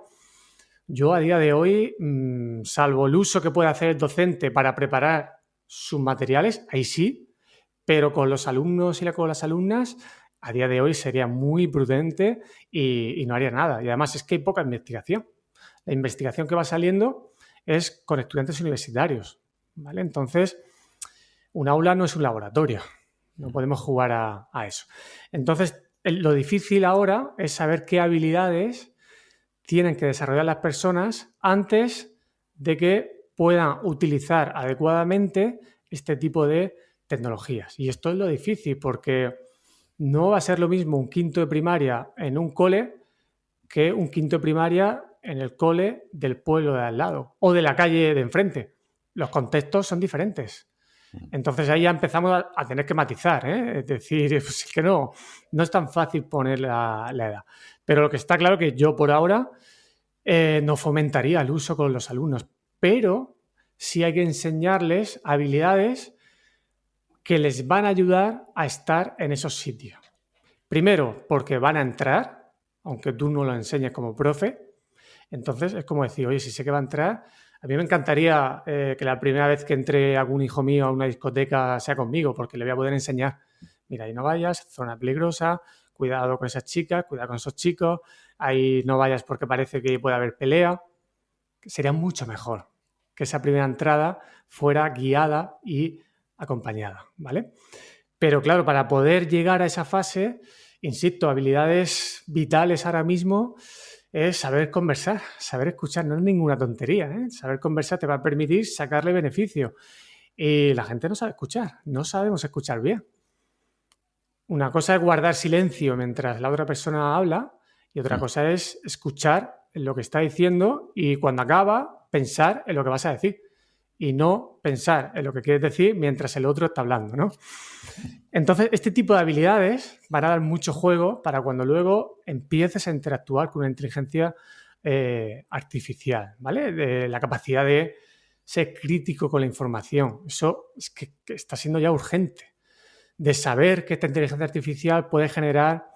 Speaker 2: yo a día de hoy, salvo el uso que puede hacer el docente para preparar sus materiales, ahí sí, pero con los alumnos y con las alumnas, a día de hoy sería muy prudente y no haría nada. Y además es que hay poca investigación. La investigación que va saliendo es con estudiantes universitarios, ¿vale? Entonces, un aula no es un laboratorio. No podemos jugar a eso. Entonces, lo difícil ahora es saber qué habilidades tienen que desarrollar las personas antes de que puedan utilizar adecuadamente este tipo de tecnologías. Y esto es lo difícil porque no va a ser lo mismo un quinto de primaria en un cole que un quinto de primaria en el cole del pueblo de al lado o de la calle de enfrente. Los contextos son diferentes. Entonces ahí ya empezamos a tener que matizar, ¿eh? Es decir, pues es que no es tan fácil poner la edad. Pero lo que está claro que yo por ahora no fomentaría el uso con los alumnos, pero sí hay que enseñarles habilidades que les van a ayudar a estar en esos sitios. Primero, porque van a entrar, aunque tú no lo enseñes como profe. Entonces es como decir, oye, si sé que va a entrar, a mí me encantaría que la primera vez que entre algún hijo mío a una discoteca sea conmigo, porque le voy a poder enseñar, mira, ahí no vayas, zona peligrosa, cuidado con esas chicas, cuidado con esos chicos, ahí no vayas porque parece que puede haber pelea. Sería mucho mejor que esa primera entrada fuera guiada y acompañada, ¿vale? Pero claro, para poder llegar a esa fase, insisto, habilidades vitales ahora mismo es saber conversar, saber escuchar, no es ninguna tontería, ¿eh? Saber conversar te va a permitir sacarle beneficio. Y la gente no sabe escuchar, no sabemos escuchar bien. Una cosa es guardar silencio mientras la otra persona habla y otra cosa es escuchar lo que está diciendo y cuando acaba pensar en lo que vas a decir y no pensar en lo que quieres decir mientras el otro está hablando, ¿no? Entonces, este tipo de habilidades van a dar mucho juego para cuando luego empieces a interactuar con una inteligencia artificial, ¿vale? De la capacidad de ser crítico con la información. Eso es que está siendo ya urgente. De saber que esta inteligencia artificial puede generar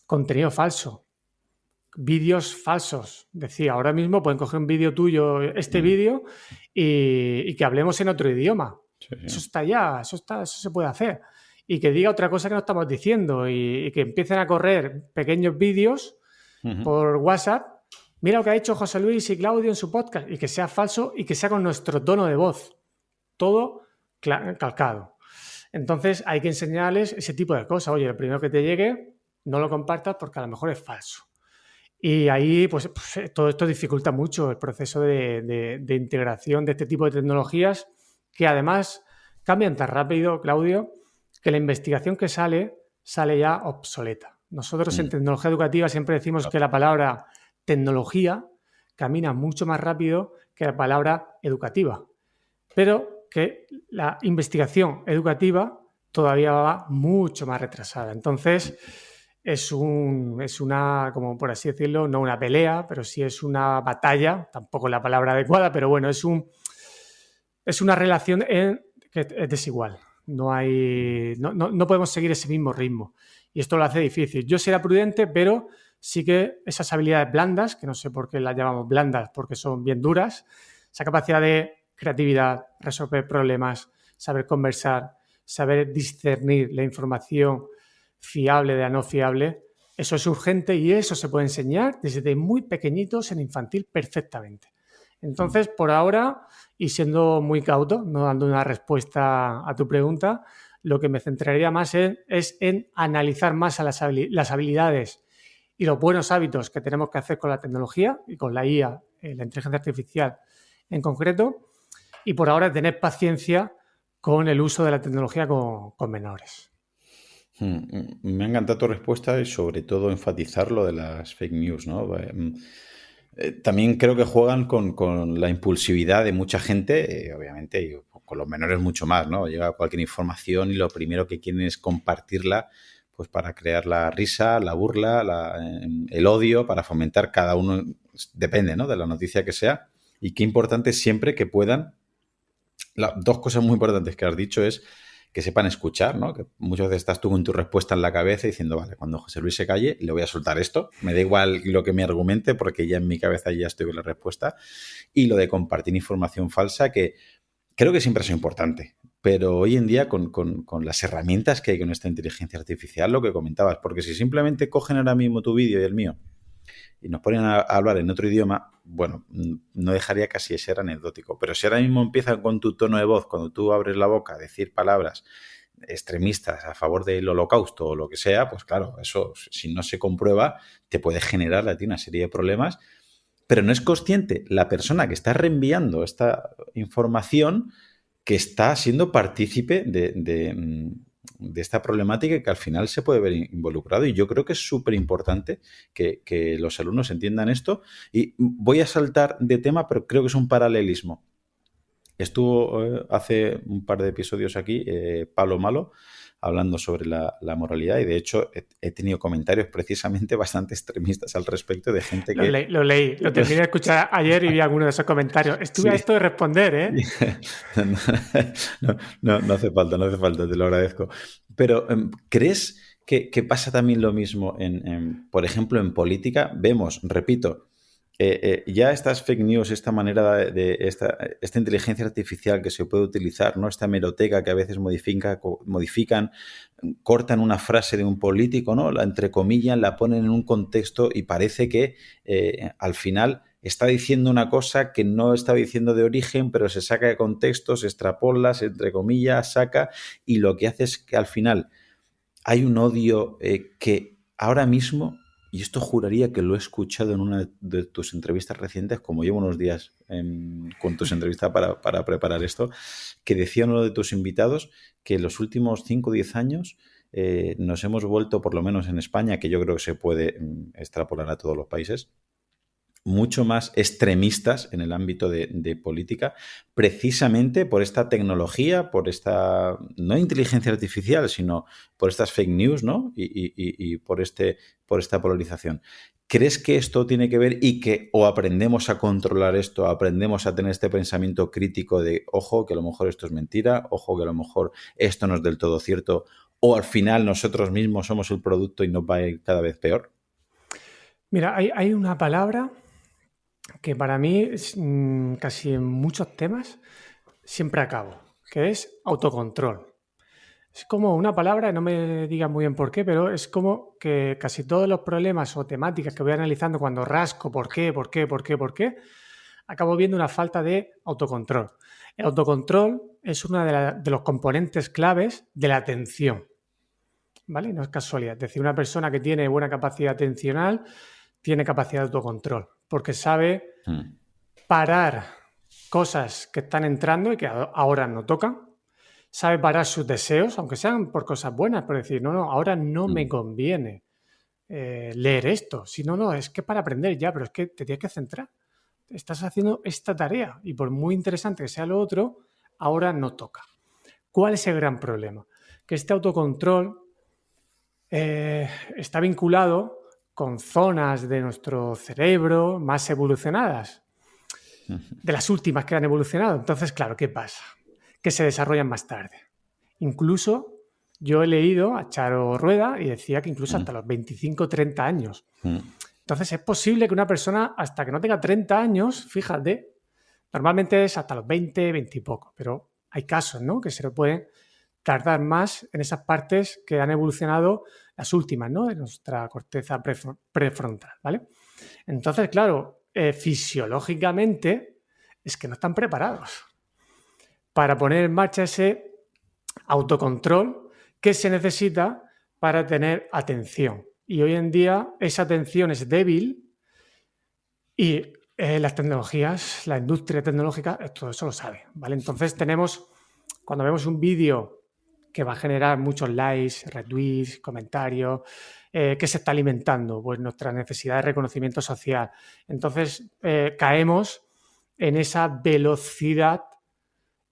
Speaker 2: contenido falso, vídeos falsos. Decía, ahora mismo pueden coger un vídeo tuyo, este vídeo, y que hablemos en otro idioma. Sí. Eso está ya, eso se puede hacer. Y que diga otra cosa que no estamos diciendo y que empiecen a correr pequeños vídeos por WhatsApp. Mira lo que ha hecho José Luis y Claudio en su podcast y que sea falso y que sea con nuestro tono de voz. Todo calcado. Entonces hay que enseñarles ese tipo de cosas. Oye, el primero que te llegue, no lo compartas porque a lo mejor es falso. Y ahí, pues todo esto dificulta mucho el proceso de integración de este tipo de tecnologías que además cambian tan rápido, Claudio, que la investigación que sale ya obsoleta. Nosotros en tecnología educativa siempre decimos que la palabra tecnología camina mucho más rápido que la palabra educativa, pero que la investigación educativa todavía va mucho más retrasada. Entonces, es una, como por así decirlo, no una pelea, pero sí es una batalla, tampoco es la palabra adecuada, pero bueno, es una relación que es desigual. No podemos seguir ese mismo ritmo y esto lo hace difícil. Yo seré prudente, pero sí que esas habilidades blandas, que no sé por qué las llamamos blandas porque son bien duras, esa capacidad de creatividad, resolver problemas, saber conversar, saber discernir la información fiable de la no fiable, eso es urgente y eso se puede enseñar desde muy pequeñitos en infantil perfectamente. Entonces, por ahora, y siendo muy cauto, no dando una respuesta a tu pregunta, lo que me centraría más es en analizar más a las habilidades y los buenos hábitos que tenemos que hacer con la tecnología y con la IA, la inteligencia artificial en concreto, y por ahora tener paciencia con el uso de la tecnología con menores.
Speaker 1: Me ha encantado tu respuesta y sobre todo enfatizar lo de las fake news, ¿no? También creo que juegan con la impulsividad de mucha gente, obviamente, y con los menores mucho más, ¿no? Llega cualquier información y lo primero que quieren es compartirla, pues para crear la risa, la burla, el odio, para fomentar cada uno, depende, ¿no? De la noticia que sea. Y qué importante siempre que puedan. Dos cosas muy importantes que has dicho es que sepan escuchar, ¿no? Que muchas veces estás tú con tu respuesta en la cabeza diciendo, vale, cuando José Luis se calle, le voy a soltar esto. Me da igual lo que me argumente porque ya en mi cabeza ya estoy con la respuesta. Y lo de compartir información falsa, que creo que siempre es importante. Pero hoy en día, con las herramientas que hay con esta inteligencia artificial, lo que comentabas, porque si simplemente cogen ahora mismo tu vídeo y el mío y nos ponen a hablar en otro idioma, bueno, no dejaría casi de ser anecdótico. Pero si ahora mismo empiezan con tu tono de voz, cuando tú abres la boca a decir palabras extremistas a favor del holocausto o lo que sea, pues claro, eso si no se comprueba te puede generar a ti una serie de problemas, pero no es consciente la persona que está reenviando esta información que está siendo partícipe de esta problemática y que al final se puede ver involucrado. Y yo creo que es súper importante que los alumnos entiendan esto. Y voy a saltar de tema, pero creo que es un paralelismo. Estuvo hace un par de episodios aquí Pablo Malo hablando sobre la moralidad y de hecho he tenido comentarios precisamente bastante extremistas al respecto de gente que...
Speaker 2: Lo leí, lo terminé de escuchar ayer y vi algunos de esos comentarios. Estuve a esto de responder, ¿eh?
Speaker 1: No hace falta, te lo agradezco. Pero ¿crees que pasa también lo mismo por ejemplo, en política? Vemos, repito, ya estas fake news, esta manera de esta inteligencia artificial que se puede utilizar, ¿no? Esta hemeroteca que a veces modifican, cortan una frase de un político, ¿no? La entrecomillan, la ponen en un contexto y parece que al final está diciendo una cosa que no está diciendo de origen, pero se saca de contexto, se extrapola, entre comillas, saca, y lo que hace es que al final hay un odio que ahora mismo, y esto juraría que lo he escuchado en una de tus entrevistas recientes, como llevo unos días con tus entrevistas para preparar esto, que decía uno de tus invitados que en los últimos 5 o 10 años nos hemos vuelto, por lo menos en España, que yo creo que se puede extrapolar a todos los países, mucho más extremistas en el ámbito de política, precisamente por esta tecnología, por esta, no inteligencia artificial, sino por estas fake news, ¿no? Y por esta polarización. ¿Crees que esto tiene que ver y que o aprendemos a controlar esto, aprendemos a tener este pensamiento crítico de, ojo, que a lo mejor esto es mentira, ojo, que a lo mejor esto no es del todo cierto, o al final nosotros mismos somos el producto y nos va a ir cada vez peor?
Speaker 2: Mira, hay una palabra que para mí casi en muchos temas siempre acabo, que es autocontrol. Es como una palabra, no me digan muy bien por qué, pero es como que casi todos los problemas o temáticas que voy analizando cuando rasco por qué, acabo viendo una falta de autocontrol. El autocontrol es uno de los componentes claves de la atención, ¿vale? No es casualidad. Es decir, una persona que tiene buena capacidad atencional tiene capacidad de autocontrol, porque sabe parar cosas que están entrando y que ahora no tocan, sabe parar sus deseos, aunque sean por cosas buenas, por decir, no, ahora no me conviene leer esto, si no, es que para aprender ya, pero es que te tienes que centrar, estás haciendo esta tarea y por muy interesante que sea lo otro, ahora no toca. ¿Cuál es el gran problema? Que este autocontrol está vinculado con zonas de nuestro cerebro más evolucionadas, de las últimas que han evolucionado. Entonces, claro, ¿qué pasa? Que se desarrollan más tarde. Incluso yo he leído a Charo Rueda y decía que incluso hasta los 25 o 30 años. Entonces, es posible que una persona, hasta que no tenga 30 años, fíjate, normalmente es hasta los 20, 20 y poco, pero hay casos, ¿no?, que se le pueden tardar más en esas partes que han evolucionado, las últimas, ¿no?, de nuestra corteza prefrontal, ¿vale? Entonces, claro, fisiológicamente es que no están preparados para poner en marcha ese autocontrol que se necesita para tener atención. Y hoy en día esa atención es débil y las tecnologías, la industria tecnológica, todo eso lo sabe, ¿vale? Entonces cuando vemos un vídeo que va a generar muchos likes, retweets, comentarios, que se está alimentando pues nuestra necesidad de reconocimiento social. Entonces caemos en esa velocidad,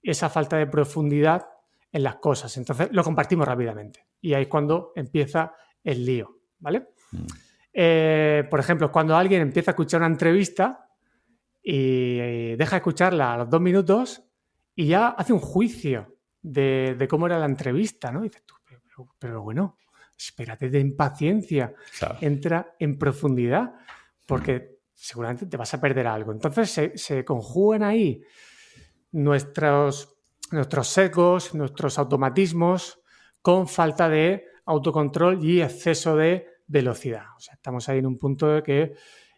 Speaker 2: esa falta de profundidad en las cosas. Entonces lo compartimos rápidamente y ahí es cuando empieza el lío, ¿vale? Por ejemplo, cuando alguien empieza a escuchar una entrevista y deja de escucharla a los 2 minutos y ya hace un juicio de cómo era la entrevista, ¿no? Y dices tú, pero bueno, espérate, ten paciencia, claro. Entra en profundidad, porque seguramente te vas a perder algo. Entonces se conjugan ahí nuestros sesgos, nuestros automatismos, con falta de autocontrol y exceso de velocidad. O sea, estamos ahí en un punto de que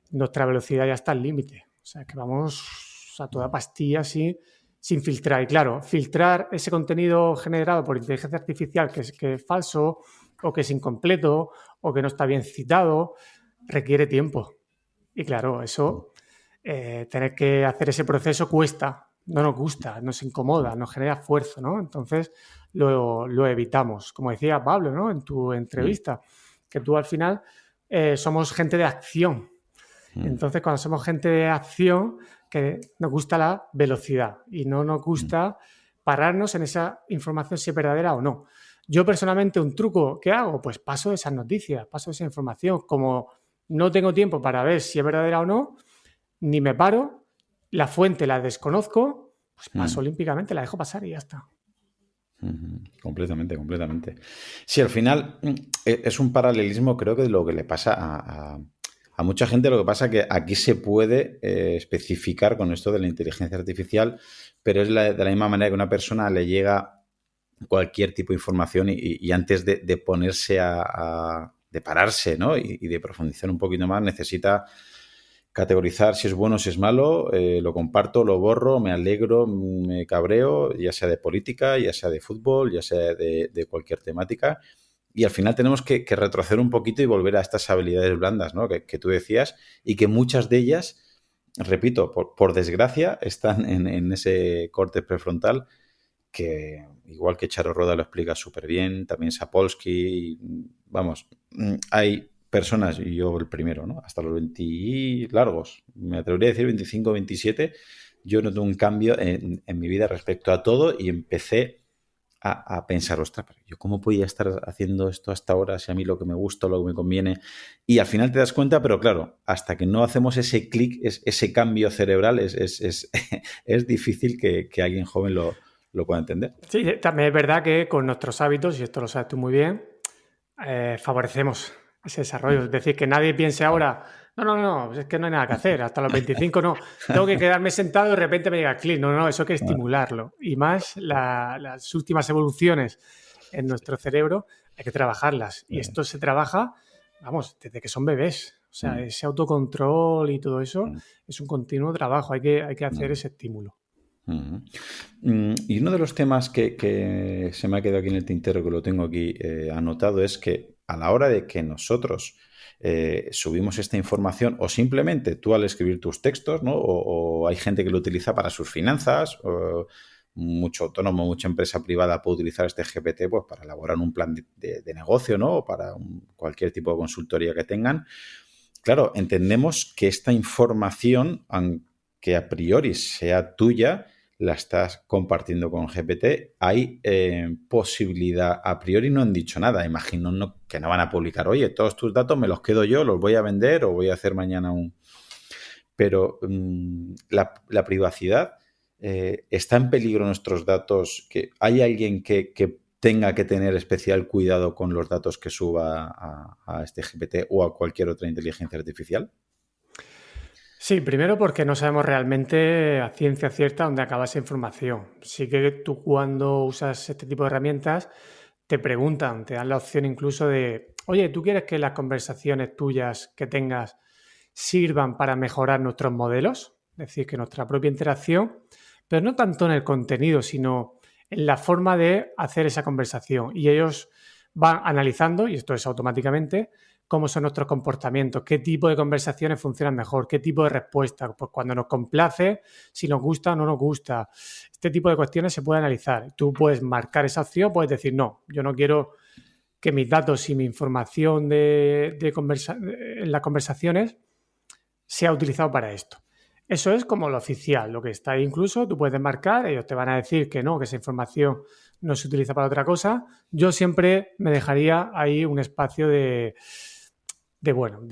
Speaker 2: nuestra velocidad ya está al límite. O sea, que vamos a toda pastilla así, sin filtrar. Y claro, filtrar ese contenido generado por inteligencia artificial que es falso o que es incompleto o que no está bien citado, requiere tiempo. Y claro, eso, tener que hacer ese proceso cuesta, no nos gusta, nos incomoda, nos genera esfuerzo, ¿no? Entonces lo evitamos. Como decía Pablo, ¿no?, en tu entrevista, que tú al final somos gente de acción. Entonces, cuando somos gente de acción, que nos gusta la velocidad y no nos gusta pararnos en esa información si es verdadera o no. Yo personalmente, un truco que hago, pues paso esas noticias, paso esa información. Como no tengo tiempo para ver si es verdadera o no, ni me paro, la fuente la desconozco, pues paso olímpicamente, la dejo pasar y ya está.
Speaker 1: Completamente. Sí, al final es un paralelismo, creo que de lo que le pasa a mucha gente. Lo que pasa es que aquí se puede especificar con esto de la inteligencia artificial, pero es de la misma manera que una persona le llega cualquier tipo de información y antes de ponerse de pararse, ¿no?, y de profundizar un poquito más, necesita categorizar si es bueno o si es malo, lo comparto, lo borro, me alegro, me cabreo, ya sea de política, ya sea de fútbol, ya sea de cualquier temática. Y al final tenemos que retroceder un poquito y volver a estas habilidades blandas, ¿no? Que tú decías, y que muchas de ellas, repito, por desgracia, están en ese corte prefrontal, que igual que Charo Roda lo explica súper bien, también Sapolsky, vamos, hay personas, y yo el primero, ¿no? Hasta los 20 largos, me atrevería a decir 25, 27, yo noté un cambio en mi vida respecto a todo y empecé a pensar, ostras, pero yo cómo podía estar haciendo esto hasta ahora si a mí lo que me gusta, lo que me conviene. Y al final te das cuenta, pero claro, hasta que no hacemos ese clic, ese cambio cerebral, es difícil que alguien joven lo pueda entender.
Speaker 2: Sí, también es verdad que con nuestros hábitos, y esto lo sabes tú muy bien, favorecemos ese desarrollo. Es decir, que nadie piense ahora, no, es que no hay nada que hacer, hasta los 25 no, tengo que quedarme sentado y de repente me llega el clic. No, eso hay que estimularlo. Y más las últimas evoluciones en nuestro cerebro hay que trabajarlas. Y esto se trabaja, vamos, desde que son bebés. O sea, ese autocontrol y todo eso es un continuo trabajo, hay que hacer ese estímulo.
Speaker 1: Y uno de los temas que se me ha quedado aquí en el tintero, que lo tengo aquí anotado, es que a la hora de que nosotros subimos esta información, o simplemente tú al escribir tus textos, ¿no? O hay gente que lo utiliza para sus finanzas, o mucho autónomo, mucha empresa privada puede utilizar este GPT pues, para elaborar un plan de negocio, ¿no? O para cualquier tipo de consultoría que tengan. Claro, entendemos que esta información, aunque a priori sea tuya, la estás compartiendo con GPT, hay posibilidad, a priori no han dicho nada, imagino que no van a publicar, oye, todos tus datos me los quedo yo, los voy a vender o voy a hacer mañana un... Pero la privacidad, ¿está en peligro nuestros datos? ¿Hay alguien que tenga que tener especial cuidado con los datos que suba a este GPT o a cualquier otra inteligencia artificial?
Speaker 2: Sí, primero porque no sabemos realmente a ciencia cierta dónde acaba esa información. Sí que tú cuando usas este tipo de herramientas te preguntan, te dan la opción incluso de, oye, ¿tú quieres que las conversaciones tuyas que tengas sirvan para mejorar nuestros modelos? Es decir, que nuestra propia interacción, pero no tanto en el contenido, sino en la forma de hacer esa conversación. Y ellos van analizando, y esto es automáticamente, cómo son nuestros comportamientos, qué tipo de conversaciones funcionan mejor, qué tipo de respuestas, pues cuando nos complace, si nos gusta o no nos gusta. Este tipo de cuestiones se puede analizar. Tú puedes marcar esa opción, puedes decir, no, yo no quiero que mis datos y mi información en las conversaciones sea utilizado para esto. Eso es como lo oficial, lo que está ahí incluso, tú puedes marcar, ellos te van a decir que no, que esa información no se utiliza para otra cosa. Yo siempre me dejaría ahí un espacio de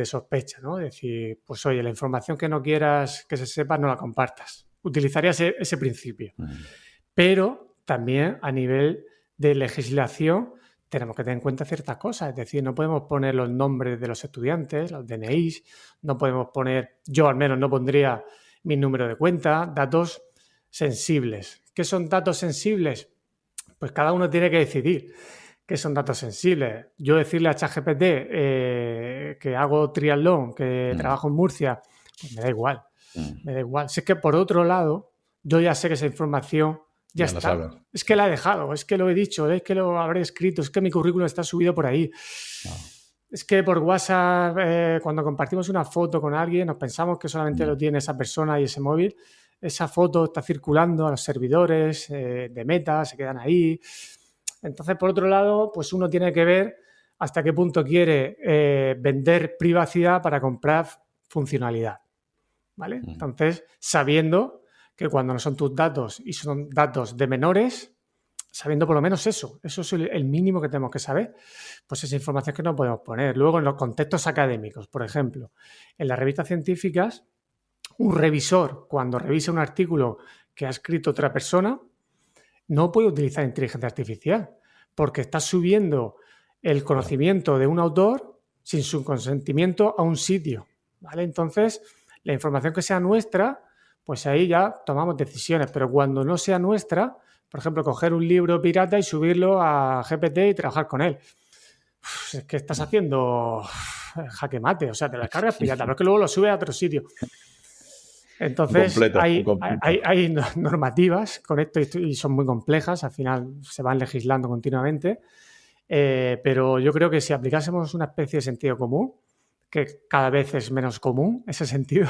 Speaker 2: sospecha, ¿no? Es decir, pues oye, la información que no quieras que se sepa, no la compartas. Utilizaría ese principio. Pero también a nivel de legislación tenemos que tener en cuenta ciertas cosas. Es decir, no podemos poner los nombres de los estudiantes, los DNIs, no podemos poner, yo al menos no pondría mi número de cuenta, datos sensibles. ¿Qué son datos sensibles? Pues cada uno tiene que decidir qué son datos sensibles. Yo decirle a ChatGPT que hago triatlón, que trabajo en Murcia, pues me da igual. Me da igual. Si es que por otro lado, yo ya sé que esa información ya está. Es que la he dejado, es que lo he dicho, es que lo habré escrito, es que mi currículum está subido por ahí. No. Es que por WhatsApp, cuando compartimos una foto con alguien, nos pensamos que solamente lo tiene esa persona y ese móvil. Esa foto está circulando a los servidores de Meta, se quedan ahí. Entonces, por otro lado, pues uno tiene que ver hasta qué punto quiere vender privacidad para comprar funcionalidad, ¿vale? Entonces, sabiendo que cuando no son tus datos y son datos de menores, sabiendo por lo menos eso es el mínimo que tenemos que saber, pues esa información que no podemos poner. Luego, en los contextos académicos, por ejemplo, en las revistas científicas, un revisor, cuando revisa un artículo que ha escrito otra persona, no puede utilizar inteligencia artificial porque está subiendo el conocimiento de un autor sin su consentimiento a un sitio, ¿vale? Entonces, la información que sea nuestra, pues ahí ya tomamos decisiones, pero cuando no sea nuestra, por ejemplo, coger un libro pirata y subirlo a GPT y trabajar con él. Es que estás haciendo jaque mate. O sea, te lo descargas pirata, pero es que luego lo subes a otro sitio. Entonces,
Speaker 1: Completo.
Speaker 2: hay normativas con esto y son muy complejas. Al final se van legislando continuamente. Pero yo creo que si aplicásemos una especie de sentido común, que cada vez es menos común ese sentido,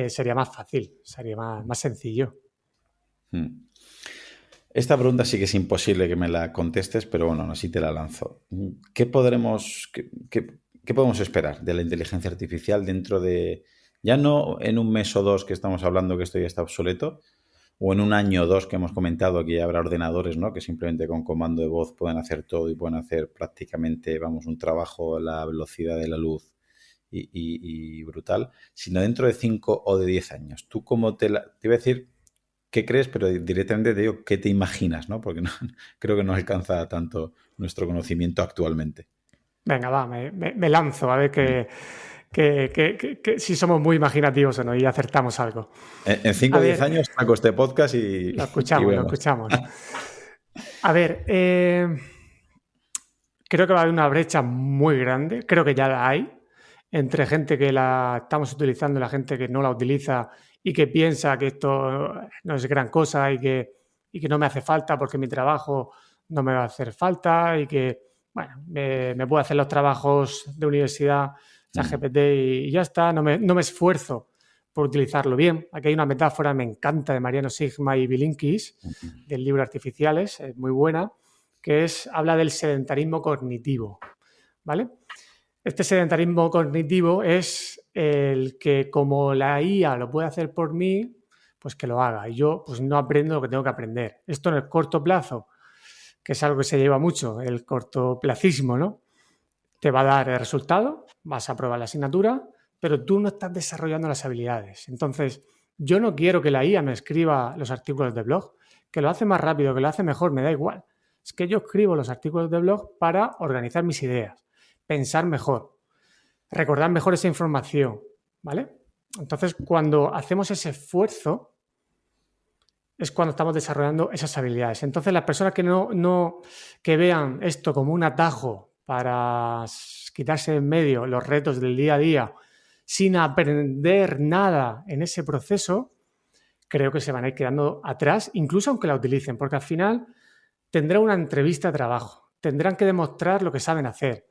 Speaker 2: sería más fácil, sería más sencillo.
Speaker 1: Esta pregunta sí que es imposible que me la contestes, pero bueno, así te la lanzo. ¿Qué podemos esperar de la inteligencia artificial dentro de, ya no en un mes o dos que estamos hablando que esto ya está obsoleto, o en un año o dos que hemos comentado que ya habrá ordenadores, ¿no? Que simplemente con comando de voz pueden hacer todo y pueden hacer prácticamente, un trabajo a la velocidad de la luz y brutal, sino dentro de 5 o de 10 años? ¿Tú cómo te iba a decir qué crees, pero directamente te digo qué te imaginas, ¿no? Porque no, creo que no alcanza tanto nuestro conocimiento actualmente.
Speaker 2: Venga, va, me lanzo a ver que si somos muy imaginativos o no y acertamos algo.
Speaker 1: En 5 o 10 años saco este podcast y
Speaker 2: lo escuchamos. A ver, creo que va a haber una brecha muy grande, creo que ya la hay, entre gente que la estamos utilizando y la gente que no la utiliza y que piensa que esto no es gran cosa y que no me hace falta porque mi trabajo no me va a hacer falta y que, bueno, me puedo hacer los trabajos de universidad ChatGPT y ya está, no me esfuerzo por utilizarlo bien. Aquí hay una metáfora, me encanta, de Mariano Sigma y Bilinkis, del libro Artificiales, es muy buena, que habla del sedentarismo cognitivo, ¿vale? Este sedentarismo cognitivo es el que, como la IA lo puede hacer por mí, pues que lo haga. Y yo pues no aprendo lo que tengo que aprender. Esto en el corto plazo, que es algo que se lleva mucho, el cortoplacismo, ¿no? Te va a dar el resultado, vas a aprobar la asignatura, pero tú no estás desarrollando las habilidades. Entonces, yo no quiero que la IA me escriba los artículos de blog, que lo hace más rápido, que lo hace mejor, me da igual. Es que yo escribo los artículos de blog para organizar mis ideas, pensar mejor, recordar mejor esa información, ¿vale? Entonces, cuando hacemos ese esfuerzo, es cuando estamos desarrollando esas habilidades. Entonces, las personas que vean esto como un atajo para quitarse en medio los retos del día a día sin aprender nada en ese proceso, creo que se van a ir quedando atrás, incluso aunque la utilicen, porque al final tendrán una entrevista de trabajo, tendrán que demostrar lo que saben hacer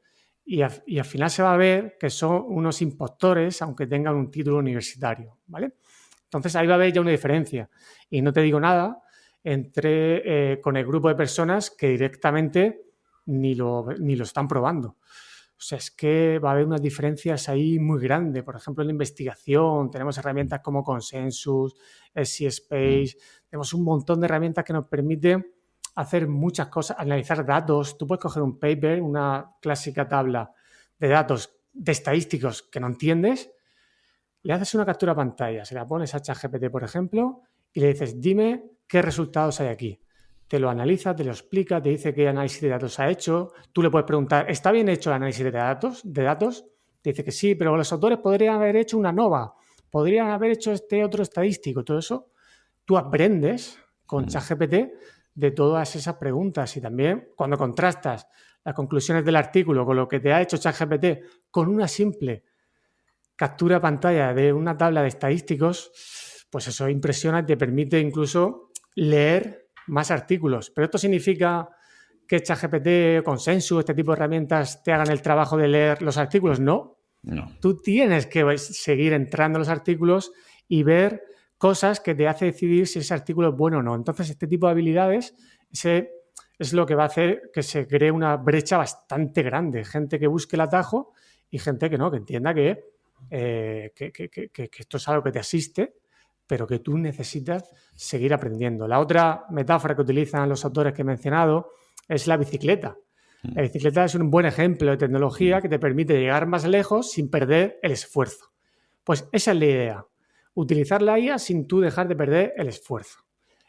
Speaker 2: y al final se va a ver que son unos impostores aunque tengan un título universitario, ¿vale? Entonces ahí va a haber ya una diferencia y no te digo nada con el grupo de personas que directamente ni lo están probando. O sea, es que va a haber unas diferencias ahí muy grandes. Por ejemplo, en la investigación tenemos herramientas como Consensus, SciSpace, tenemos un montón de herramientas que nos permiten hacer muchas cosas, analizar datos. Tú puedes coger un paper, una clásica tabla de datos de estadísticos que no entiendes, le haces una captura a pantalla, se la pones a ChatGPT, por ejemplo, y le dices, dime qué resultados hay aquí. Te lo analiza, te lo explica, te dice qué análisis de datos ha hecho. Tú le puedes preguntar, ¿está bien hecho el análisis de datos? Te dice que sí, pero los autores podrían haber hecho una nova, podrían haber hecho este otro estadístico. Todo eso tú aprendes con ChatGPT de todas esas preguntas. Y también cuando contrastas las conclusiones del artículo con lo que te ha hecho ChatGPT con una simple captura a pantalla de una tabla de estadísticos, pues eso impresiona y te permite incluso leer más artículos. Pero esto significa que ChatGPT, Consensus, este tipo de herramientas te hagan el trabajo de leer los artículos. No. Tú tienes que seguir entrando en los artículos y ver cosas que te hace decidir si ese artículo es bueno o no. Entonces, este tipo de habilidades es lo que va a hacer que se cree una brecha bastante grande. Gente que busque el atajo y gente que no, que entienda que esto es algo que te asiste, pero que tú necesitas seguir aprendiendo. La otra metáfora que utilizan los autores que he mencionado es la bicicleta. La bicicleta es un buen ejemplo de tecnología que te permite llegar más lejos sin perder el esfuerzo. Pues esa es la idea, utilizar la IA sin tú dejar de perder el esfuerzo.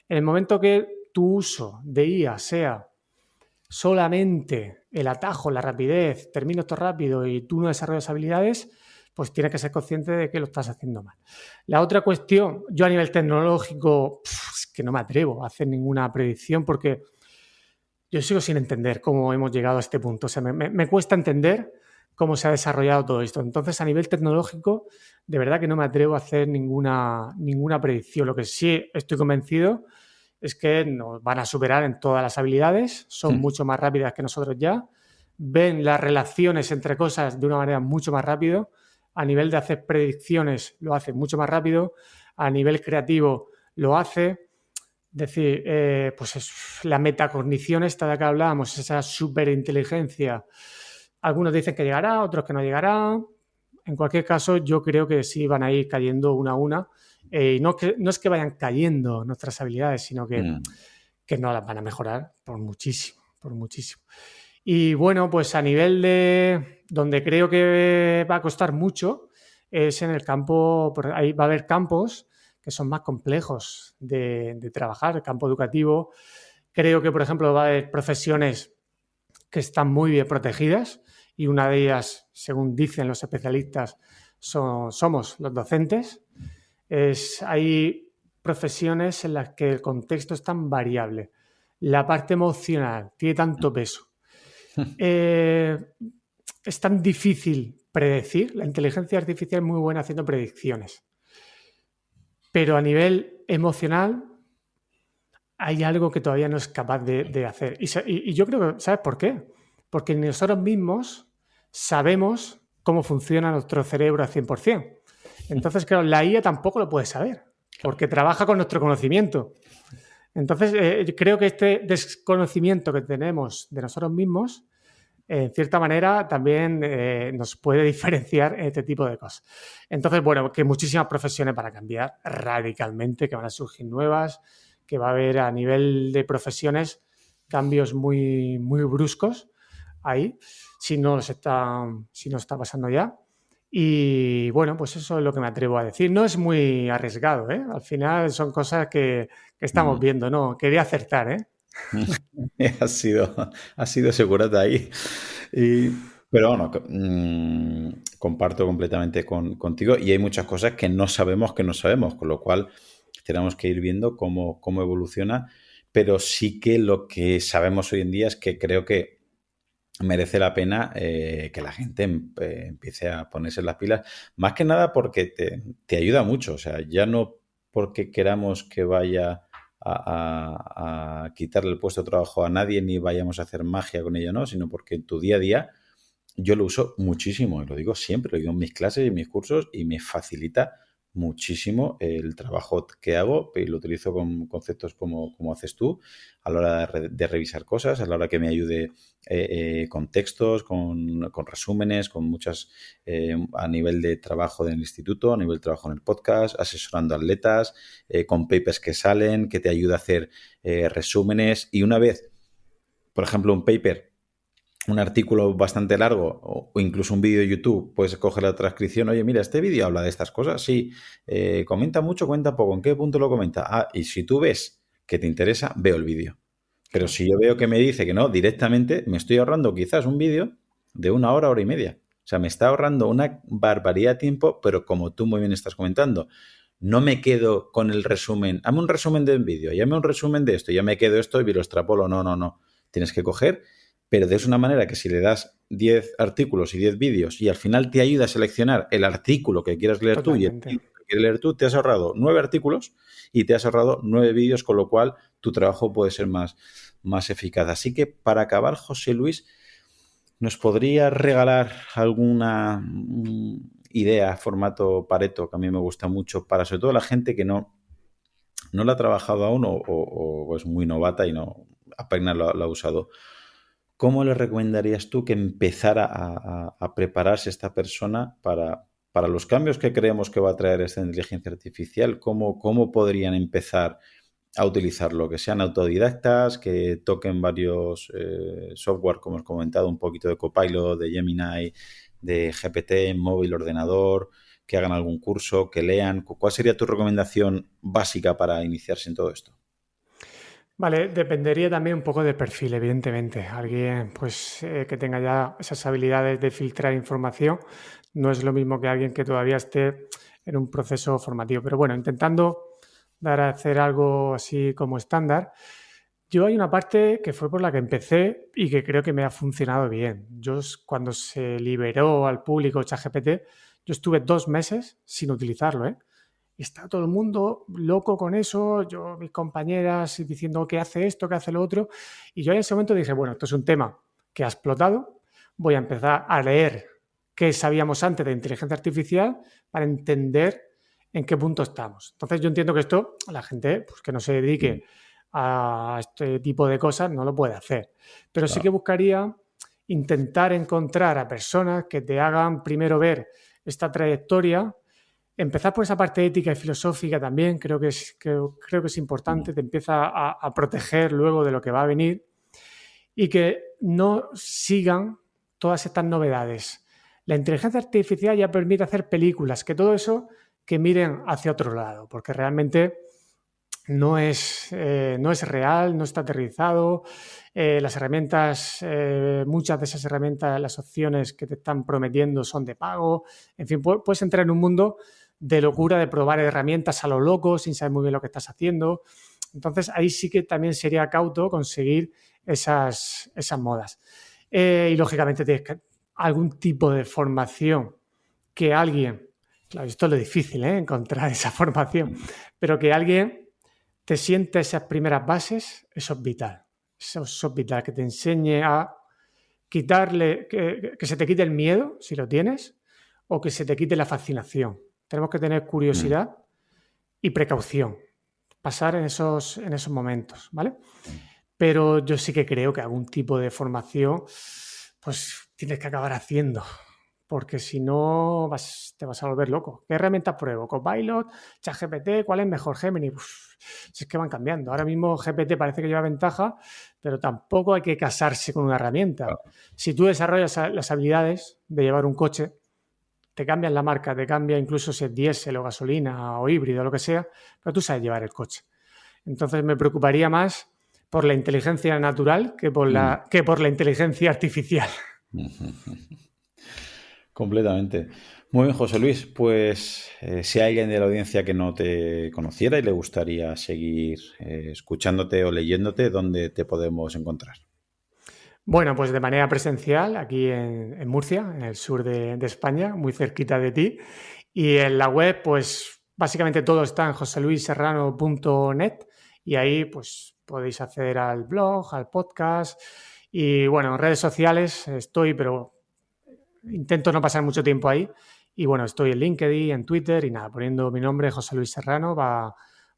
Speaker 2: En el momento que tu uso de IA sea solamente el atajo, la rapidez, termino esto rápido y tú no desarrollas habilidades, pues tienes que ser consciente de que lo estás haciendo mal. La otra cuestión, yo a nivel tecnológico, es que no me atrevo a hacer ninguna predicción porque yo sigo sin entender cómo hemos llegado a este punto. O sea, me cuesta entender cómo se ha desarrollado todo esto. Entonces, a nivel tecnológico, de verdad que no me atrevo a hacer ninguna predicción. Lo que sí estoy convencido es que nos van a superar en todas las habilidades, son mucho más rápidas que nosotros ya, ven las relaciones entre cosas de una manera mucho más rápido, a nivel de hacer predicciones lo hace mucho más rápido, a nivel creativo lo hace. Es decir, pues la metacognición esta de la que hablábamos, esa superinteligencia, algunos dicen que llegará, otros que no llegará. En cualquier caso, yo creo que sí van a ir cayendo una a una. Y no es que vayan cayendo nuestras habilidades, sino que no las van a mejorar por muchísimo, por muchísimo. Y bueno, pues a nivel de donde creo que va a costar mucho es en el campo, ahí va a haber campos que son más complejos de trabajar, el campo educativo. Creo que, por ejemplo, va a haber profesiones que están muy bien protegidas y una de ellas, según dicen los especialistas, somos los docentes. Hay profesiones en las que el contexto es tan variable, la parte emocional tiene tanto peso, es tan difícil predecir. La inteligencia artificial es muy buena haciendo predicciones, pero a nivel emocional hay algo que todavía no es capaz de hacer. Y yo creo que, ¿sabes por qué? Porque nosotros mismos sabemos cómo funciona nuestro cerebro al 100%. Entonces, claro, la IA tampoco lo puede saber, porque trabaja con nuestro conocimiento. Entonces, creo que este desconocimiento que tenemos de nosotros mismos, en cierta manera, también nos puede diferenciar en este tipo de cosas. Entonces, bueno, que muchísimas profesiones van a cambiar radicalmente, que van a surgir nuevas, que va a haber a nivel de profesiones cambios muy, muy bruscos ahí, si no está pasando ya. Y bueno, pues eso es lo que me atrevo a decir. No es muy arriesgado, ¿eh? Al final son cosas que estamos viendo, ¿no? Quería acertar, ¿eh?
Speaker 1: Ha sido segurata ahí. Pero bueno, comparto completamente contigo y hay muchas cosas que no sabemos, con lo cual tenemos que ir viendo cómo evoluciona, pero sí que lo que sabemos hoy en día es que creo que merece la pena que la gente empiece a ponerse las pilas, más que nada porque te ayuda mucho, o sea, ya no porque queramos que vaya a quitarle el puesto de trabajo a nadie ni vayamos a hacer magia con ello, no, sino porque en tu día a día yo lo uso muchísimo y lo digo siempre, lo digo en mis clases y en mis cursos y me facilita muchísimo el trabajo que hago y lo utilizo con conceptos como haces tú a la hora de revisar cosas, a la hora que me ayude con textos, con resúmenes, con muchas a nivel de trabajo en el instituto, a nivel de trabajo en el podcast, asesorando atletas, con papers que salen, que te ayuda a hacer resúmenes y una vez, por ejemplo, un artículo bastante largo o incluso un vídeo de YouTube, puedes coger la transcripción. Oye, mira, este vídeo habla de estas cosas. Sí, comenta mucho, cuenta poco. ¿En qué punto lo comenta? Ah, y si tú ves que te interesa, veo el vídeo. Pero si yo veo que me dice que no, directamente me estoy ahorrando quizás un vídeo de 1 hora, hora y media. O sea, me está ahorrando una barbaridad de tiempo, pero como tú muy bien estás comentando, no me quedo con el resumen. Hazme un resumen del vídeo, hazme un resumen de esto, ya me quedo esto y lo extrapolo. No. Tienes que coger, pero de una manera que si le das 10 artículos y 10 vídeos y al final te ayuda a seleccionar el artículo que quieras leer tú y el vídeo que quieres leer tú, te has ahorrado 9 artículos y te has ahorrado 9 vídeos, con lo cual tu trabajo puede ser más eficaz. Así que para acabar, José Luis, ¿nos podrías regalar alguna idea, formato Pareto, que a mí me gusta mucho, para sobre todo la gente que no la ha trabajado aún o es muy novata y no apenas lo ha usado? ¿Cómo le recomendarías tú que empezara a prepararse esta persona para los cambios que creemos que va a traer esta inteligencia artificial? ¿Cómo podrían empezar a utilizarlo? Que sean autodidactas, que toquen varios software, como hemos comentado, un poquito de Copilot, de Gemini, de GPT, móvil, ordenador, que hagan algún curso, que lean. ¿Cuál sería tu recomendación básica para iniciarse en todo esto?
Speaker 2: Vale, dependería también un poco del perfil, evidentemente. Alguien pues, que tenga ya esas habilidades de filtrar información no es lo mismo que alguien que todavía esté en un proceso formativo. Pero bueno, intentando hacer algo así como estándar, Yo hay una parte que fue por la que empecé y que creo que me ha funcionado bien. Cuando se liberó al público ChatGPT, yo estuve 2 meses sin utilizarlo, ¿eh? Y está todo el mundo loco con eso, mis compañeras diciendo que hace esto, que hace lo otro. Y yo en ese momento dije, bueno, esto es un tema que ha explotado, voy a empezar a leer qué sabíamos antes de inteligencia artificial para entender en qué punto estamos. Entonces yo entiendo que esto, la gente pues, que no se dedique a este tipo de cosas no lo puede hacer. Pero sí que buscaría intentar encontrar a personas que te hagan primero ver esta trayectoria. Empezar por esa parte ética y filosófica también creo que es importante, te empieza a proteger luego de lo que va a venir y que no sigan todas estas novedades. La inteligencia artificial ya permite hacer películas, que todo eso que miren hacia otro lado, porque realmente no es real, no está aterrizado. Las herramientas, muchas de esas herramientas, las opciones que te están prometiendo son de pago. En fin, puedes entrar en un mundo de locura, de probar herramientas a lo loco sin saber muy bien lo que estás haciendo. Entonces, ahí sí que también sería cauto conseguir esas modas. Y, lógicamente, tienes algún tipo de formación que alguien... Claro, esto es lo difícil, encontrar esa formación, pero que alguien te siente esas primeras bases, eso es vital. Eso es vital, que te enseñe a quitarle, que se te quite el miedo, si lo tienes, o que se te quite la fascinación. Tenemos que tener curiosidad y precaución, pasar en esos momentos, ¿vale? Pero yo sí que creo que algún tipo de formación, pues tienes que acabar haciendo, porque si no te vas a volver loco. ¿Qué herramientas pruebo? Copilot, ChatGPT, ¿cuál es mejor? Gemini. Si es que van cambiando. Ahora mismo GPT parece que lleva ventaja, pero tampoco hay que casarse con una herramienta. Claro. Si tú desarrollas las habilidades de llevar un coche, te cambian la marca, te cambia incluso si es diésel o gasolina o híbrido o lo que sea, pero tú sabes llevar el coche. Entonces me preocuparía más por la inteligencia natural que por la inteligencia artificial.
Speaker 1: Completamente. Muy bien, José Luis. Pues si hay alguien de la audiencia que no te conociera y le gustaría seguir escuchándote o leyéndote, ¿dónde te podemos encontrar?
Speaker 2: Bueno, pues de manera presencial, aquí en Murcia, en el sur de España, muy cerquita de ti. Y en la web, pues básicamente todo está en joseluisserrano.net y ahí pues podéis acceder al blog, al podcast y bueno, en redes sociales estoy, pero intento no pasar mucho tiempo ahí. Y bueno, estoy en LinkedIn, en Twitter y nada, poniendo mi nombre, José Luis Serrano, va a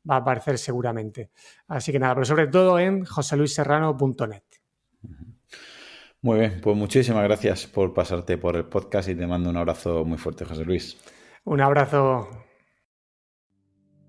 Speaker 2: aparecer seguramente. Así que nada, pero sobre todo en joseluisserrano.net.
Speaker 1: Muy bien, pues muchísimas gracias por pasarte por el podcast y te mando un abrazo muy fuerte, José Luis.
Speaker 2: Un abrazo.